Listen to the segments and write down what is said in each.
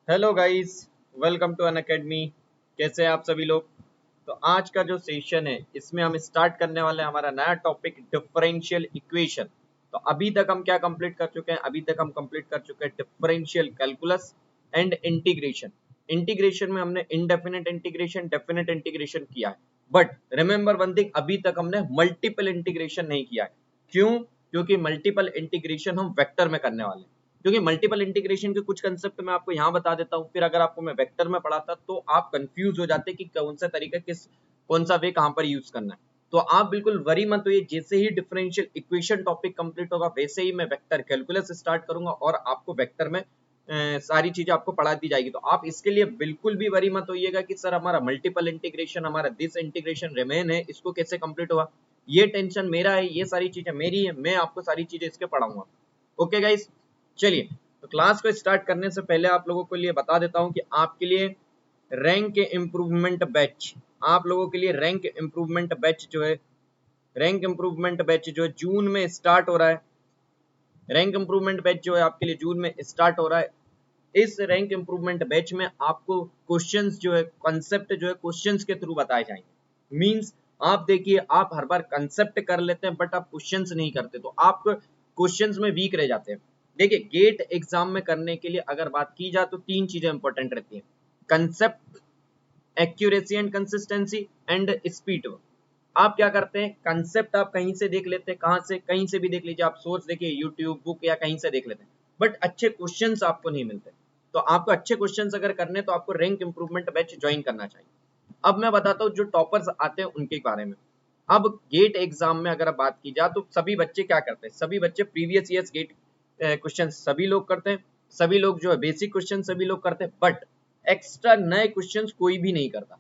Hello guys, welcome to Unacademy. कैसे हैं आप सभी लोग। तो आज का जो सेशन है इसमें हम स्टार्ट करने वाले हैं हमारा नया टॉपिक डिफरेंशियल इक्वेशन। तो अभी तक हम क्या कंप्लीट कर चुके हैं, अभी तक हम कंप्लीट कर चुके हैं differential calculus and integration. Integration में हमने इनडेफिनेट इंटीग्रेशन, डेफिनेट इंटीग्रेशन किया है। बट रिमेंबर वन थिंग, अभी तक हमने मल्टीपल इंटीग्रेशन नहीं किया है। क्यों? क्योंकि मल्टीपल इंटीग्रेशन हम वेक्टर में करने वाले हैं। क्योंकि मल्टीपल इंटीग्रेशन के कुछ कंसेप्ट मैं आपको यहाँ बता देता हूँ, फिर अगर आपको मैं वेक्टर में पढ़ाता तो आप कंफ्यूज हो जाते कि कौन सा तरीका कौन सा वे कहाँ पर यूज करना है। तो आप बिल्कुल वरी मत होइए, जैसे ही डिफरेंशियल इक्वेशन टॉपिक कंप्लीट होगा वैसे ही मैं वेक्टर कैलकुलस स्टार्ट करूंगा और आपको वेक्टर में सारी चीजें आपको पढ़ा दी जाएगी। तो आप इसके लिए बिल्कुल भी वरी मत होइएगा कि सर हमारा मल्टीपल इंटीग्रेशन, हमारा दिस इंटीग्रेशन रिमेन है, इसको कैसे कंप्लीट होगा। ये टेंशन मेरा है, ये सारी चीजें मेरी है, मैं आपको सारी चीजें इसके पढ़ाऊंगा। ओके गाइस, चलिए। तो क्लास को स्टार्ट करने से पहले आप लोगों के लिए बता देता हूं कि आपके लिए रैंक इम्प्रूवमेंट बैच, आप लोगों के लिए रैंक इम्प्रूवमेंट बैच जो है, रैंक इम्प्रूवमेंट बैच जो है जून में स्टार्ट हो रहा है। रैंक इम्प्रूवमेंट बैच जो है आपके लिए जून में स्टार्ट हो रहा है। इस रैंक इम्प्रूवमेंट बैच में आपको क्वेश्चंस जो है, कंसेप्ट जो है क्वेश्चंस के थ्रू बताए जाएंगे। मींस आप देखिए, आप हर बार कंसेप्ट कर लेते हैं बट आप क्वेश्चंस नहीं करते, तो आप क्वेश्चंस में वीक रह जाते हैं। देखिए, गेट एग्जाम में करने के लिए अगर बात की जाए तो तीन चीजें इंपॉर्टेंट रहती हैं: concept, accuracy and consistency and speed. आप क्या करते हैं, कंसेप्ट आप कहीं से देख लेते हैं, कहां से, कहीं से भी देख लीजिए, आप सोर्स देखिए, यूट्यूब, बुक या कहीं से देख लेते हैं, बट अच्छे क्वेश्चंस आपको नहीं मिलते। तो आपको अच्छे क्वेश्चंस अगर करने तो आपको रैंक इंप्रूवमेंट बैच ज्वाइन करना चाहिए। अब मैं बताता हूँ जो टॉपर्स आते हैं उनके बारे में। अब गेट एग्जाम में अगर बात की जाए तो सभी बच्चे क्या करते हैं, सभी बच्चे प्रीवियस ईयर्स गेट क्वेश्चन सभी लोग करते हैं, सभी लोग जो है बेसिक क्वेश्चन सभी लोग करते हैं, बट एक्स्ट्रा नए क्वेश्चंस कोई भी नहीं करता।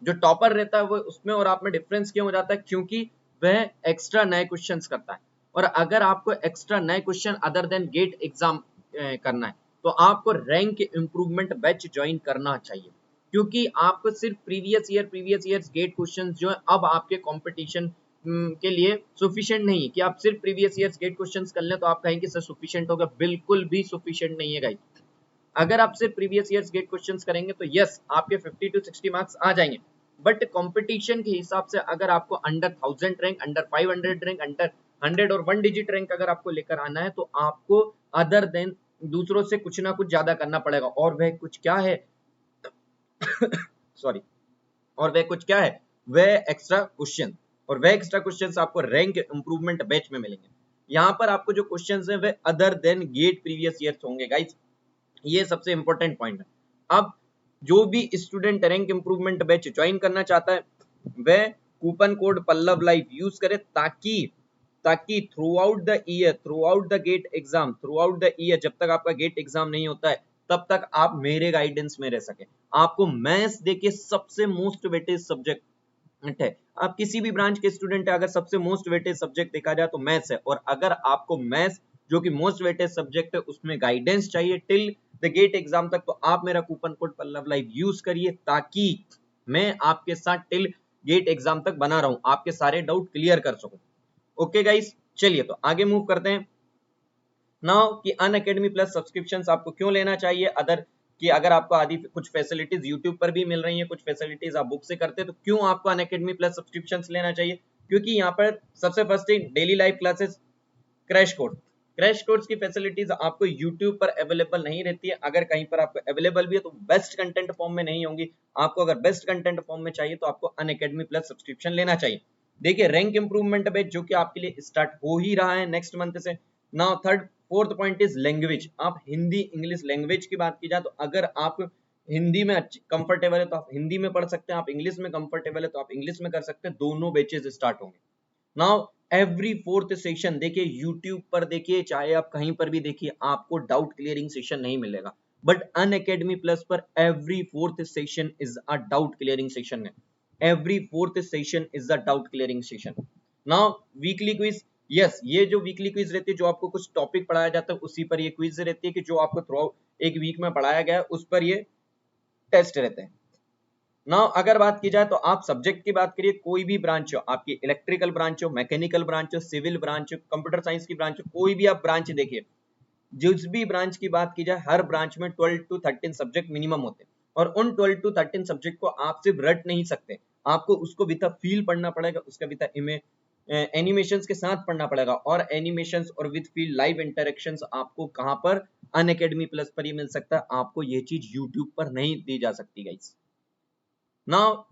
जो टॉपर रहता है वो उसमें और आप में डिफरेंस क्यों हो जाता है, क्योंकि वह एक्स्ट्रा नए क्वेश्चंस करता है। और अगर आपको एक्स्ट्रा नए question other than GATE exam करना है तो आपको रैंक इंप्रूवमेंट बैच ज्वाइन करना चाहिए। क्योंकि आपको सिर्फ प्रीवियस ईयर्स गेट क्वेश्चंस जो है अब आपके कंपटीशन के लिए सफिशिएंट नहीं है कि आप सिर्फ प्रीवियस ईयर्स गेट क्वेश्चंस कर लें तो आप कहेंगे सर सफिशिएंट होगा। बिल्कुल भी सफिशिएंट नहीं है गाइस। अगर आप सिर्फ प्रीवियस ईयर्स गेट क्वेश्चंस करेंगे तो यस, आपके 50 to 60 मार्क्स आ जाएंगे, बट कंपटीशन के हिसाब से अगर आपको under 1000 rank, under 500 rank, under 100 और 1 डिजिट रैंक अगर आपको लेकर आना है तो आपको अदर देन दूसरों से कुछ ना कुछ ज्यादा करना पड़ेगा। और वह कुछ क्या है सॉरी, और वह कुछ क्या है, वह एक्स्ट्रा क्वेश्चन। और वह एक्स्ट्रा क्वेश्चंस आपको रैंक इंप्रूवमेंट बैच में मिलेंगे। यहाँ पर आपको जो क्वेश्चंस हैं वह other than GATE previous years होंगे गाइस, ये सबसे इंपॉर्टेंट पॉइंट है। अब जो भी student rank improvement batch join करना चाहता है वह coupon code Pallav live use करे, ताकि ताकि throughout the year, throughout the GATE exam, throughout the year, जब तक आपका गेट एग्जाम नहीं होता है तब तक आप मेरे गाइडेंस में रह सके। आपको मैथ्स देखिए सबसे मोस्ट वेटेज सब्जेक्ट है। आप किसी भी ब्रांच के स्टूडेंट है, अगर सबसे मोस्ट वेटेज सब्जेक्ट देखा जाए तो मैथ्स है। और अगर आपको मैथ्स जो कि मोस्ट वेटेज सब्जेक्ट है उसमें गाइडेंस चाहिए टिल द गेट एग्जाम तक, तो आप मेरा coupon code Pallav live use करिए, ताकि मैं आपके साथ टिल गेट एग्जाम तक बना रहूं, आपके सारे डाउट क्लियर कर सकूं। ओके गाइस, चलिए तो आगे मूव करते हैं। नाउ कि अन अकेडमी प्लस सब्सक्रिप्शन आपको क्यों लेना चाहिए, अदर कि अगर आपको आदि कुछ फैसिलिटीज यूट्यूब पर भी मिल रही है, कुछ फैसिलिटीज आप बुक से करते हैं, तो क्यों आपको अन अकेडमी प्लस सब्सक्रिप्शन लेना चाहिए। क्योंकि यहाँ पर सबसे first thing, daily live classes, crash course, crash course की फैसिलिटीज आपको YouTube पर अवेलेबल नहीं रहती है। अगर कहीं पर आपको अवेलेबल भी है तो बेस्ट कंटेंट फॉर्म में नहीं होंगी। आपको अगर बेस्ट कंटेंट फॉर्म में चाहिए तो आपको अन अकेडमी प्लस सब्सक्रिप्शन लेना चाहिए। देखिए, रैंक इंप्रूवमेंट बैच जो कि आपके लिए स्टार्ट हो ही रहा है नेक्स्ट मंथ से। Now third fourth point is language. आप हिंदी इंग्लिश लैंग्वेज की बात की जाए तो अगर आप हिंदी में कंफर्टेबल है तो आप हिंदी में पढ़ सकते हैं, आप इंग्लिश में कंफर्टेबल है तो आप इंग्लिश में कर सकते हैं, दोनों बैचेस स्टार्ट होंगे। नाउ एवरी फोर्थ सेशन देखिए, यूट्यूब पर देखिए, चाहे आप कहीं पर भी देखिए, आपको डाउट क्लियरिंग सेशन नहीं मिलेगा, बट अन अकेडमी प्लस पर every fourth session is a doubt clearing session है। Every fourth session is a doubt clearing session. Now weekly quiz, yes, ये जो वीकली क्विज रहती है, जो आपको कुछ टॉपिक पढ़ाया जाता है उसी पर ये क्विज रहती है, कि जो आपको थ्रू एक वीक में पढ़ाया गया है उस पर ये टेस्ट रहते हैं। नाउ अगर बात की जाए तो आप सब्जेक्ट की बात करिए, कोई भी ब्रांच हो, आपकी इलेक्ट्रिकल ब्रांच हो, मैकेनिकल ब्रांच हो, सिविल ब्रांच हो, कंप्यूटर साइंस की ब्रांच हो, कोई भी आप ब्रांच देखिए, जिस भी ब्रांच की बात की जाए, हर ब्रांच में 12 to 13 सब्जेक्ट मिनिमम होते हैं, और उन 12 to 13 सब्जेक्ट को आप सिर्फ रट नहीं सकते, आपको उसको विद फील पढ़ना पड़ेगा, उसका विद एनिमेशंस के साथ पढ़ना पड़ेगा, और एनिमेशंस और विद फील लाइव इंटरेक्शंस आपको कहां पर, अनअकैडमी प्लस पर ही मिल सकता है, आपको ये चीज यूट्यूब पर नहीं दी जा सकती गाइस। नाउ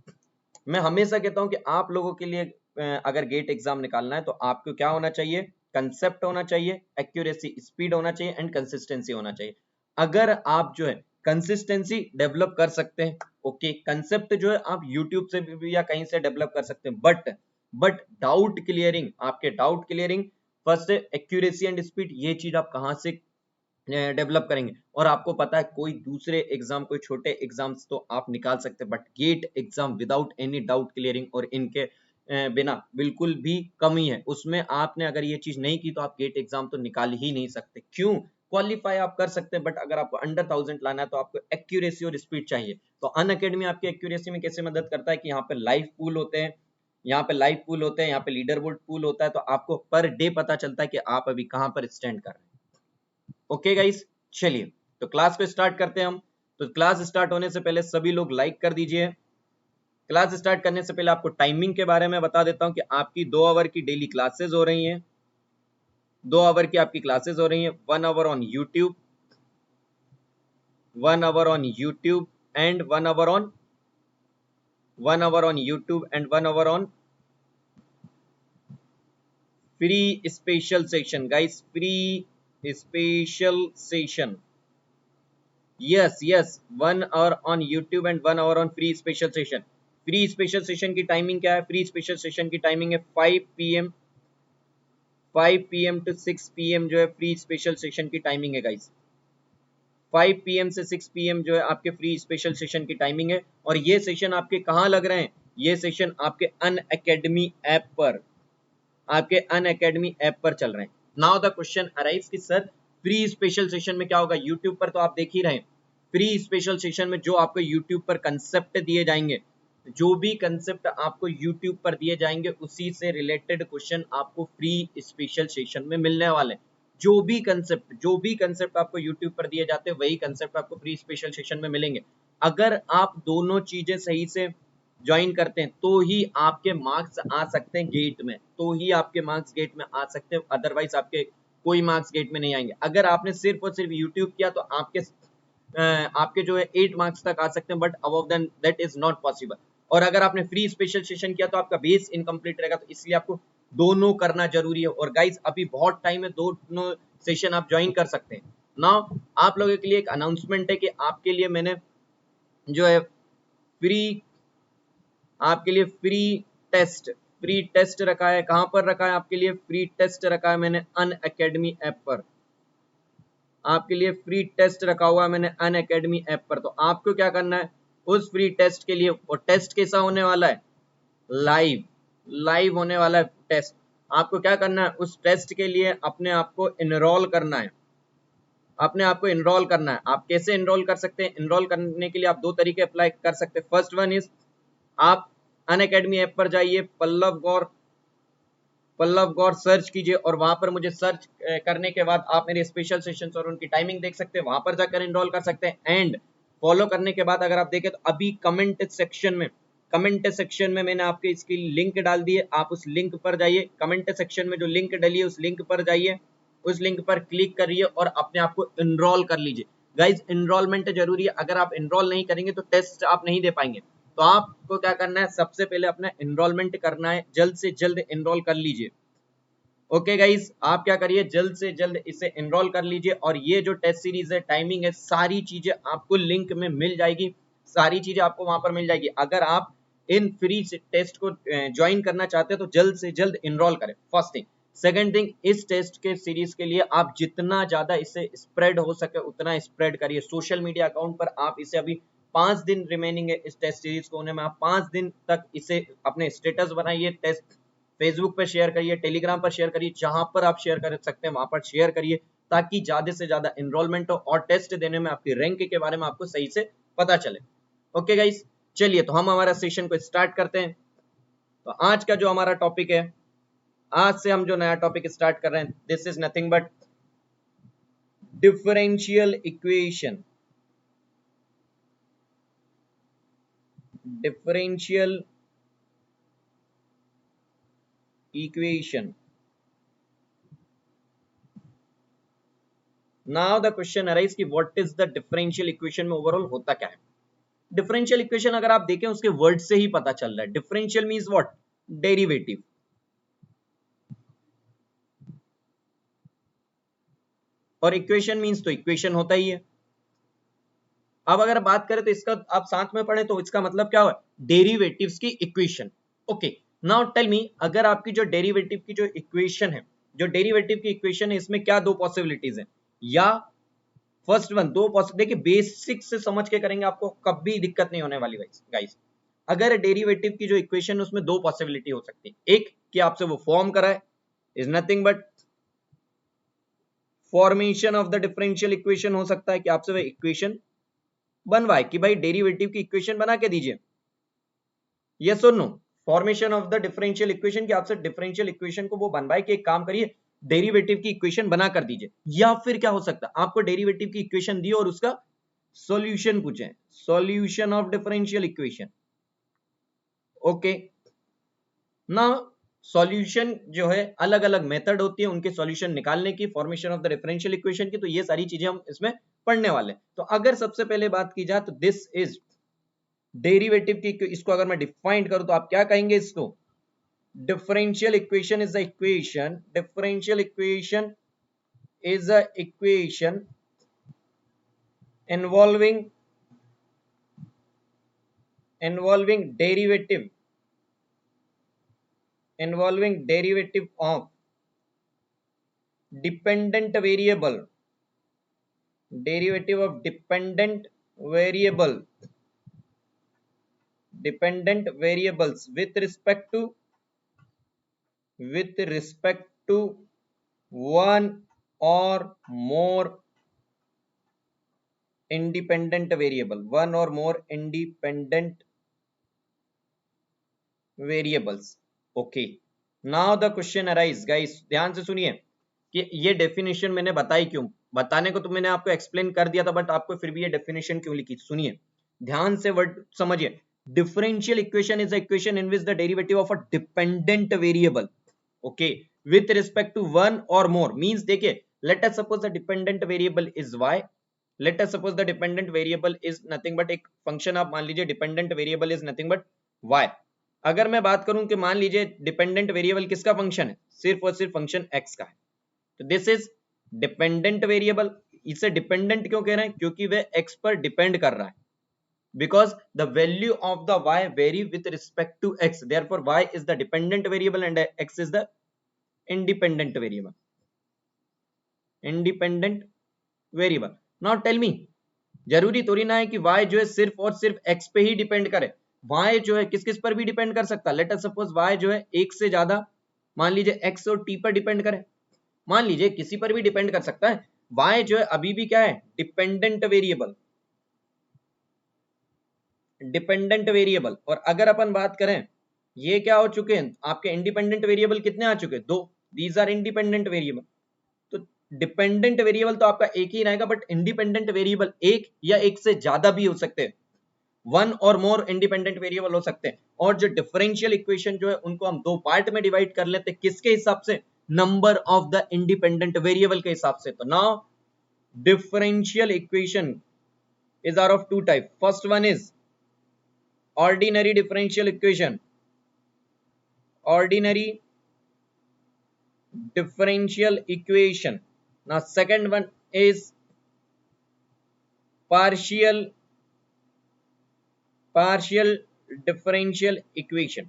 मैं हमेशा कहता हूं कि आप लोगों के लिए अगर गेट एग्जाम निकालना है तो आपको क्या होना चाहिए, कंसेप्ट होना चाहिए, एक्यूरेसी स्पीड होना चाहिए, एंड कंसिस्टेंसी होना चाहिए। अगर आप जो है कंसिस्टेंसी डेवलप कर सकते हैं, ओके, कंसेप्ट जो है आप यूट्यूब से भी या कहीं से डेवलप कर सकते हैं, बट डाउट क्लियरिंग, आपके doubt clearing first, accuracy and speed, ये चीज आप कहां से डेवलप करेंगे? और आपको पता है कोई दूसरे एग्जाम, कोई छोटे एग्जाम्स तो आप निकाल सकते हैं, but get exam without any doubt clearing और इनके बिना बिल्कुल भी कमी है, उसमें आपने अगर ये चीज नहीं की तो आप गेट एग्जाम तो निकाल ही नहीं सकते। क्यों? क्वालिफाई आप कर सकते हैं, बट अगर आपको अंडर 1000 लाना है तो आपको एक्यूरेसी और स्पीड चाहिए। तो अनअकैडमी आपकी एक्यूरेसी में कैसे मदद करता है कि यहाँ पे लाइव पूल होते हैं, यहाँ पे लाइव पूल होते हैं, यहाँ पे लीडर बोर्ड पूल होता है, तो आपको पर डे पता चलता है कि आप अभी कहां पर स्टैंड कर रहे हैं। ओके गाइस, चलिए तो क्लास को स्टार्ट करते हैं हम। तो क्लास स्टार्ट होने से पहले सभी लोग लाइक कर दीजिए। क्लास स्टार्ट करने से पहले आपको टाइमिंग के बारे में बता देता हूं कि आपकी 2 आवर की डेली क्लासेस हो रही हैं, 2 आवर की आपकी क्लासेस हो रही हैं, 1 hour on YouTube, 1 hour on YouTube and 1 hour on 1 hour on YouTube and 1 hour on free special session guys, free special session. yes yes 1 hour on YouTube and 1 hour on free special session। Free special session की timing क्या है? Free special session की timing है 5 PM to 6 PM जो है free special session की timing है guys. 5 PM से 6 पीएम जो है आपके फ्री स्पेशल सेशन की टाइमिंग है। और ये सेशन आपके कहाँ लग रहे हैं? ये सेशन आपके अनअकैडमी ऐप पर, आपके अनअकैडमी ऐप पर चल रहे हैं। नाउ द क्वेश्चन अराइज कि सर फ्री स्पेशल सेशन में क्या होगा? यूट्यूब पर तो आप देख ही रहे हैं, फ्री स्पेशल सेशन में जो आपको यूट्यूब पर कंसेप्ट दिए जाएंगे, जो भी कंसेप्ट आपको यूट्यूब पर दिए जाएंगे उसी से रिलेटेड क्वेश्चन आपको फ्री स्पेशल सेशन में मिलने वाले हैं। जो भी कंसेप्ट आपको यूट्यूब पर दिए जाते हैं वही कंसेप्ट आपको फ्री स्पेशल सेशन में मिलेंगे। अगर आप दोनों चीजें सही से ज्वाइन करते हैं तो ही आपके मार्क्स आ सकते हैं गेट में, तो ही आपके मार्क्स गेट में आ सकते हैं, अदरवाइज आपके कोई मार्क्स गेट में नहीं आएंगे। अगर आपने सिर्फ और सिर्फ यूट्यूब किया तो आपके जो है 8 मार्क्स तक आ सकते हैं, but above than that is not possible. और अगर आपने फ्री स्पेशल सेशन किया तो आपका बेस इनकम्प्लीट रहेगा, तो इसलिए आपको दोनों करना जरूरी है। और गाइज अभी बहुत टाइम है, दोनों सेशन आप ज्वाइन कर सकते हैं। नाउ आप लोगों के लिए एक अनाउंसमेंट है कि आपके लिए मैंने जो है आपके लिए फ्री टेस्ट रखा है। कहां पर रखा है? आपके लिए फ्री टेस्ट रखा है मैंने अनअकैडमी ऐप पर, आपके लिए फ्री टेस्ट रखा हुआ है मैंने अनअकैडमी ऐप पर। तो आपको क्या करना है उस फ्री टेस्ट के लिए? और टेस्ट कैसा होने वाला है? लाइव होने वाला है टेस्ट। आपको क्या करना है उस टेस्ट के लिए? अपने आप को इनरोल करना है, अपने आप को इनरोल करना है। आप कैसे इनरोल कर सकते हैं? इनरोल करने के लिए आप 2 तरीके अप्लाई कर सकते हैं। फर्स्ट वन इज, आप अनअकैडमी ऐप पर जाइए, पल्लव गौर सर्च कीजिए, और वहां पर मुझे सर्च करने के बाद आप मेरे स्पेशल सेशंस और उनकी टाइमिंग देख सकते हैं, वहां पर जाकर इनरोल कर सकते हैं। एंड फॉलो करने के बाद अगर आप देखें तो अभी कमेंट सेक्शन में मैंने आपके इसकी लिंक डाल दी है, आप उस लिंक पर जाइए। कमेंट सेक्शन में जो लिंक डली है उस लिंक पर जाइए, उस लिंक पर क्लिक करिए और अपने आप को इनरोल कर लीजिए। गाइज इनरोलमेंट जरूरी है, अगर आप इनरोल नहीं करेंगे तो टेस्ट आप नहीं दे पाएंगे। तो आपको क्या करना है? सबसे पहले अपना इनरोलमेंट करना है, जल्द से जल्द इनरोल कर लीजिए। ओके गाइज, आप क्या करिए, जल्द से जल्द इसे इनरोल कर लीजिए। और ये जो टेस्ट सीरीज है, टाइमिंग है, सारी चीजें आपको लिंक में मिल जाएगी, सारी चीजें आपको वहां पर मिल जाएगी। अगर आप इन फ्री टेस्ट को ज्वाइन करना चाहते हैं तो जल्द से जल्द इनरोल करें, फर्स्ट थिंग। सेकंड थिंग, इस टेस्ट के सीरीज के लिए आप जितना ज्यादा इसे स्प्रेड हो सके उतना स्प्रेड करिए। सोशल मीडिया अकाउंट पर आप इसे अभी 5 दिन रिमेनिंग है इस टेस्ट सीरीज को होने में, आप 5 दिन तक इसे अपने स्टेटस बनाइए, टेस्ट फेसबुक पर शेयर करिए, टेलीग्राम पर शेयर करिए, जहां पर आप शेयर कर सकते हैं वहां पर शेयर करिए, ताकि ज्यादा से ज्यादा एनरोलमेंट हो और टेस्ट देने में आपकी रैंक के बारे में आपको सही से पता चले। ओके गाइस, चलिए तो हम हमारा सेशन को स्टार्ट करते हैं। तो आज का जो हमारा टॉपिक है, आज से हम जो नया टॉपिक स्टार्ट कर रहे हैं, this is nothing but differential equation, differential equation. Now the question arises कि what is the differential equation में ओवरऑल होता क्या है. डिफरेंशियल इक्वेशन अगर आप देखें उसके वर्ड से ही पता चल रहा है. Differential means what? डेरिवेटिव. और इक्वेशन मींस तो इक्वेशन होता ही है. अब अगर बात करें तो इसका आप साथ में पढ़ें तो इसका मतलब क्या हुआ? डेरिवेटिव्स की equation. Okay, now tell me, अगर आपकी जो डेरिवेटिव की जो इक्वेशन है, जो डेरिवेटिव की इक्वेशन है, इसमें क्या दो पॉसिबिलिटीज हैं? या फर्स्ट वन, दो देखिए बेसिक से समझ के करेंगे, आपको कभी दिक्कत नहीं होने वाली गाइस. अगर डेरिवेटिव की जो इक्वेशन है उसमें दो पॉसिबिलिटी हो सकती है. एक कि आपसे वो फॉर्म कराए, is nothing but formation of the differential equation. हो सकता है कि आपसे वो इक्वेशन बनवाए कि भाई डेरिवेटिव की इक्वेशन बना के दीजिए. यस और no? Formation of the differential equation, कि आपसे डिफरेंशियल इक्वेशन को वो बनवाए कि एक काम करिए डेरिवेटिव की इक्वेशन बना कर दीजिए. या फिर क्या हो सकता है, आपको डेरिवेटिव की इक्वेशन दी और उसका सॉल्यूशन पूछे, solution of differential equation. Okay, ना सॉल्यूशन जो है अलग अलग मेथड होती है उनके सॉल्यूशन निकालने की, formation of the differential equation की. तो ये सारी चीजें हम इसमें पढ़ने वाले. तो अगर सबसे पहले बात की जाए तो दिस इज डेरिवेटिव की, इसको अगर मैं डिफाइन करूं तो आप क्या कहेंगे इसको? Differential equation is the equation, differential equation is a equation involving derivative of dependent variable, derivative of dependent variables with respect to one or more independent variables. Okay, now the question arise guys, ध्यान से सुनिए कि ये definition मैंने बताई क्यों. बताने को तो मैंने आपको एक्सप्लेन कर दिया था, बट आपको फिर भी ये डेफिनेशन क्यों लिखी, सुनिए ध्यान से, वर्ड समझिए. Differential equation is the equation in which the derivative of a dependent variable, okay, with respect to one और मोर. मींस देखिए, let us suppose the dependent variable is y, let us suppose the dependent variable is nothing but एक function, आप मान लीजिए dependent variable is nothing but y. अगर मैं बात करूं कि मान लीजिए डिपेंडेंट वेरिएबल किसका फंक्शन है? सिर्फ और सिर्फ फंक्शन x का है. तो दिस इज डिपेंडेंट वेरिएबल. इसे डिपेंडेंट क्यों कह रहे हैं? क्योंकि वह x पर डिपेंड कर रहा है. Because the value of the y vary with respect to x, therefore y is the dependent variable and x is the independent variable. Now tell me, जरूरी थोड़ी ना है कि y जो है सिर्फ और सिर्फ x पे ही डिपेंड करे. y जो है किस किस पर भी डिपेंड कर सकता है. लेट अस सपोज y जो है एक से ज्यादा, मान लीजिए x और t पर डिपेंड करे, मान लीजिए किसी पर भी डिपेंड कर सकता है. y जो है अभी भी क्या है? Dependent variable, dependent variable. और अगर अपन बात करें, ये क्या हो चुके हैं आपके इंडिपेंडेंट वेरिएबल? कितने आ चुके हैं? दो. These are independent variable. तो डिपेंडेंट वेरिएबल तो आपका एक ही रहेगा, बट इंडिपेंडेंट वेरिएबल एक या एक से ज्यादा भी हो सकते हैं. वन और मोर इंडिपेंडेंट वेरिएबल हो सकते हैं. और जो डिफरेंशियल इक्वेशन जो है उनको हम दो पार्ट में डिवाइड कर लेते हैं. किसके हिसाब से? Number of the independent variable के हिसाब से. तो now differential equation is are of two type. First one is ordinary differential equation, ordinary differential equation. Now second one is partial differential equation.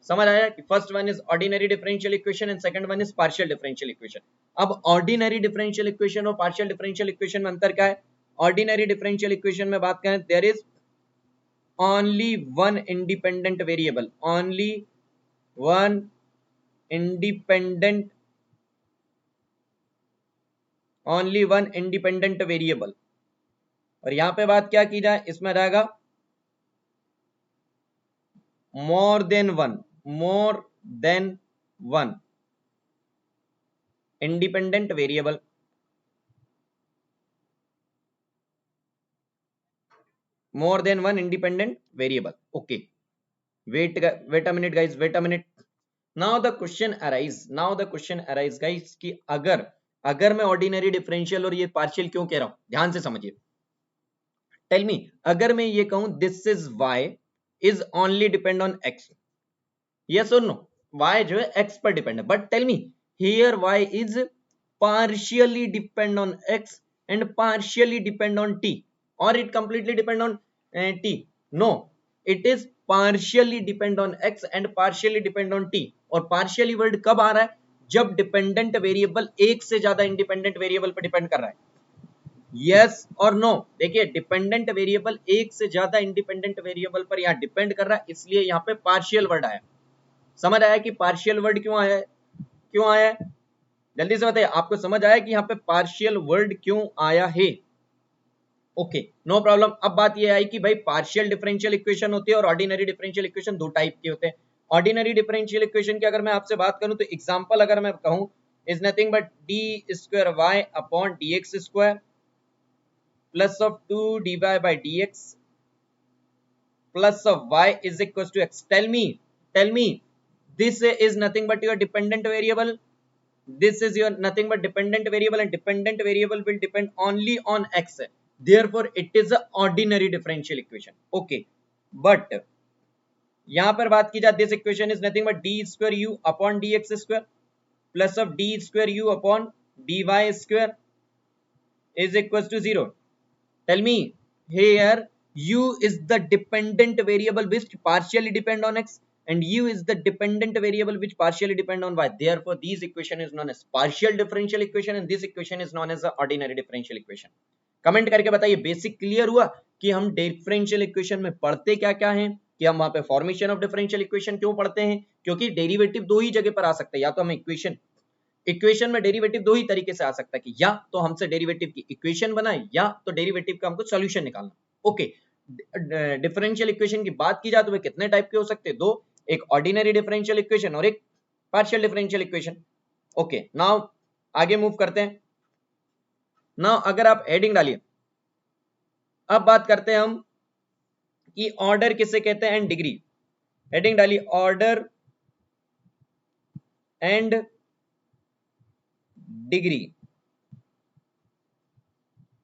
समझ आया कि first one is ordinary differential equation and second one is partial differential equation. अब ordinary differential equation और partial differential equation में अंतर क्या है? Ordinary differential equation में बात करें, there is only one independent variable, only one independent variable. और यहां पे बात क्या की जाए, इसमें रहेगा more than one independent variable. more than one independent variable. Okay, wait a minute guys, wait a minute. Now the question arise guys कि अगर मैं ऑर्डिनरी डिफरेंशियल और ये पार्शियल क्यों कह रहा हूं, ध्यान से समझिए. टेल मी, अगर मैं ये कहूं this is y is only depend on x, yes और नो, y जो है x पर डिपेंड है, but tell me here y is partially depend on x and partially depend on t, or it completely depend on t. No, it is partially depend on x and partially depend on t. और partially word कब आ रहा है, जब dependent variable एक से ज्यादा independent variable पर depend कर रहा है. यस और नो, देखिए डिपेंडेंट वेरिएबल एक से ज्यादा इंडिपेंडेंट वेरिएबल पर यहाँ डिपेंड कर रहा है, इसलिए यहाँ पे पार्शियल वर्ड आया. समझ आया कि पार्शियल वर्ड क्यों आया है, क्यों आया है, जल्दी से बताइए. आपको समझ आया कि यहाँ पे पार्शियल वर्ड क्यों आया है. Okay, no problem. अब बात ये आई कि भाई पार्शियल डिफरेंशियल इक्वेशन होती है और ऑर्डिनरी डिफरेंशियल इक्वेशन दो टाइप के होते हैं. ऑर्डिनरी डिफरेंशियल इक्वेशन की अगर मैं आपसे बात करूं तो एग्जांपल अगर मैं कहूं is nothing but d square y upon d x square plus of 2 dy by dx plus of y is equals to x. Tell me this is nothing but your dependent variable. This is your nothing but dependent variable and dependent variable will depend only on x. Therefore it is a ordinary differential equation. Okay, but यहां पर बात की जाए this equation is nothing but d square u upon d x square plus of d square u upon d y square is equal to 0. Tell me here u is the dependent variable which partially depend on x and u is the dependent variable which partially depend on y. Therefore this equation is known as partial differential equation and this equation is known as the ordinary differential equation. Comment करके बताइए basic clear हुआ कि हम differential equation में पढ़ते क्या क्या हैं, कि हम वहां पे फॉर्मेशन ऑफ डिफरेंशियल इक्वेशन क्यों पढ़ते हैं, क्योंकि डेरिवेटिव दो ही जगह पर आ सकते हैं. या तो हम इक्वेशन में डेरिवेटिव दो ही तरीके से आ सकता है कि या तो हमसे डेरिवेटिव की इक्वेशन बनाए या तो डेरिवेटिव का हमको सॉल्यूशन निकालना. ओके, डिफरेंशियल इक्वेशन की बात की जाए तो वे कितने टाइप के हो सकते हैं, दो, एक ऑर्डिनरी डिफरेंशियल इक्वेशन और एक partial differential equation. Okay, now आगे मूव करते हैं. नाउ अगर आप हेडिंग डालिए, अब बात करते हैं हम कि ऑर्डर किसे कहते हैं एंड डिग्री. हेडिंग डालिए order and degree.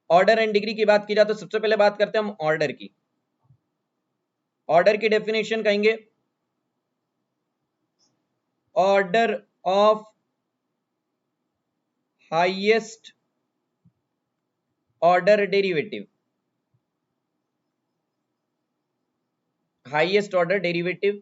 Order and degree की बात की जाए तो सबसे पहले बात करते हैं हम ऑर्डर की. ऑर्डर की डेफिनेशन कहेंगे order of highest order derivative, highest order derivative.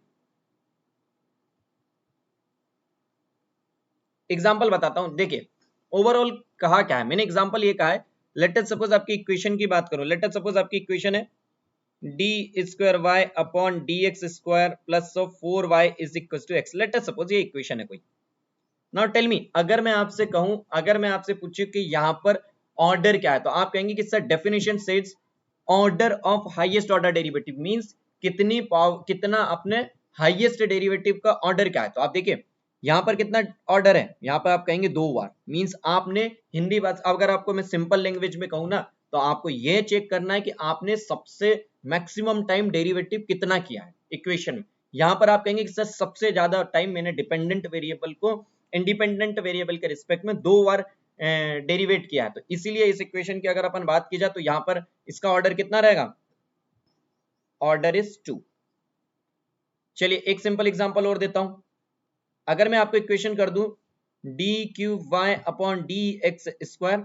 Example बताता हूं. देखिए ओवरऑल कहा क्या है मैंने, एग्जांपल ये कहा है, लेट अस सपोज आपकी इक्वेशन की बात करो, लेट अस सपोज आपकी इक्वेशन है d square y upon d x square plus of 4y is equal to x. Let us suppose ये इक्वेशन है कोई. नाउ टेल मी, अगर मैं आपसे कहूं, अगर मैं आपसे पूछूं कि यहां पर ऑर्डर क्या है, तो आप कहेंगे कि sir definition says order of highest order derivative means कितना अपने हाईएस्ट डेरिवेटिव का ऑर्डर क्या है. तो आप देखिए यहां पर कितना ऑर्डर है, यहां पर आप कहेंगे 2 बार, मींस आपने हिंदी बात, अगर आपको मैं सिंपल लैंग्वेज में कहूं ना तो आपको यह चेक करना है कि आपने सबसे मैक्सिमम टाइम डेरिवेटिव कितना किया है इक्वेशन में. यहां पर आप कहेंगे कि सर सबसे ज्यादा टाइम मैंने डिपेंडेंट वेरिएबल को इंडिपेंडेंट वेरिएबल के रिस्पेक्ट में 2 बार डेरिवेट किया है. तो इसीलिए इस इक्वेशन की अगर अपन बात की जाए तो यहां पर इसका ऑर्डर कितना रहेगा, ऑर्डर इज 2. चलिए एक सिंपल एग्जांपल और देता हूं. अगर मैं आपको इक्वेशन कर दूं d cube y upon d x square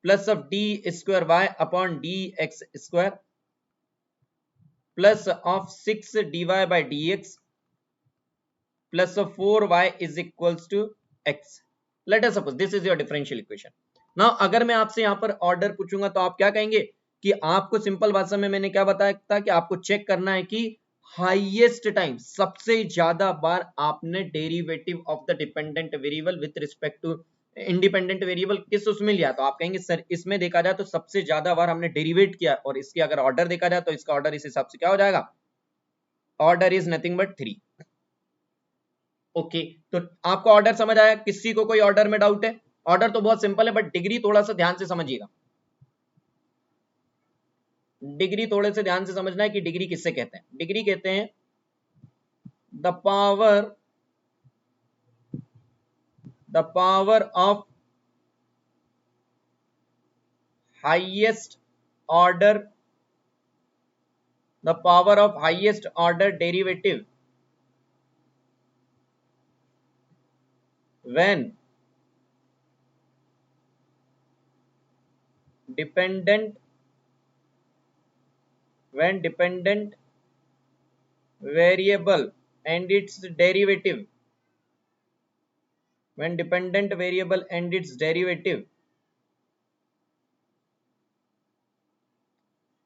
plus of d square y upon d x square plus of 6 dy by dx plus of 4y is equals to x. Let us suppose this is your differential equation. Now अगर मैं आपसे यहाँ पर order पूछूंगा तो आप क्या कहेंगे कि आपको सिंपल भाषा में मैंने क्या बताया था कि आपको चेक करना है कि हाईएस्ट टाइम, सबसे ज्यादा बार आपने derivative of the dependent variable with respect to independent variable किस उसमें लिया. तो आप कहेंगे सर इसमें देखा जाए तो सबसे ज्यादा बार हमने डेरिवेट किया और इसकी अगर ऑर्डर देखा जाए तो इसका ऑर्डर इस हिसाब से क्या हो जाएगा, order is nothing but 3. Okay, तो आपको ऑर्डर समझ आया, किसी को कोई ऑर्डर में डाउट है? ऑर्डर तो बहुत सिंपल है बट डिग्री थोड़ा सा ध्यान से समझिएगा. डिग्री थोड़े से ध्यान से समझना है कि डिग्री किससे कहते हैं। डिग्री कहते हैं the power of highest order, the power of highest order derivative when dependent variable and its derivative, when dependent variable and its derivative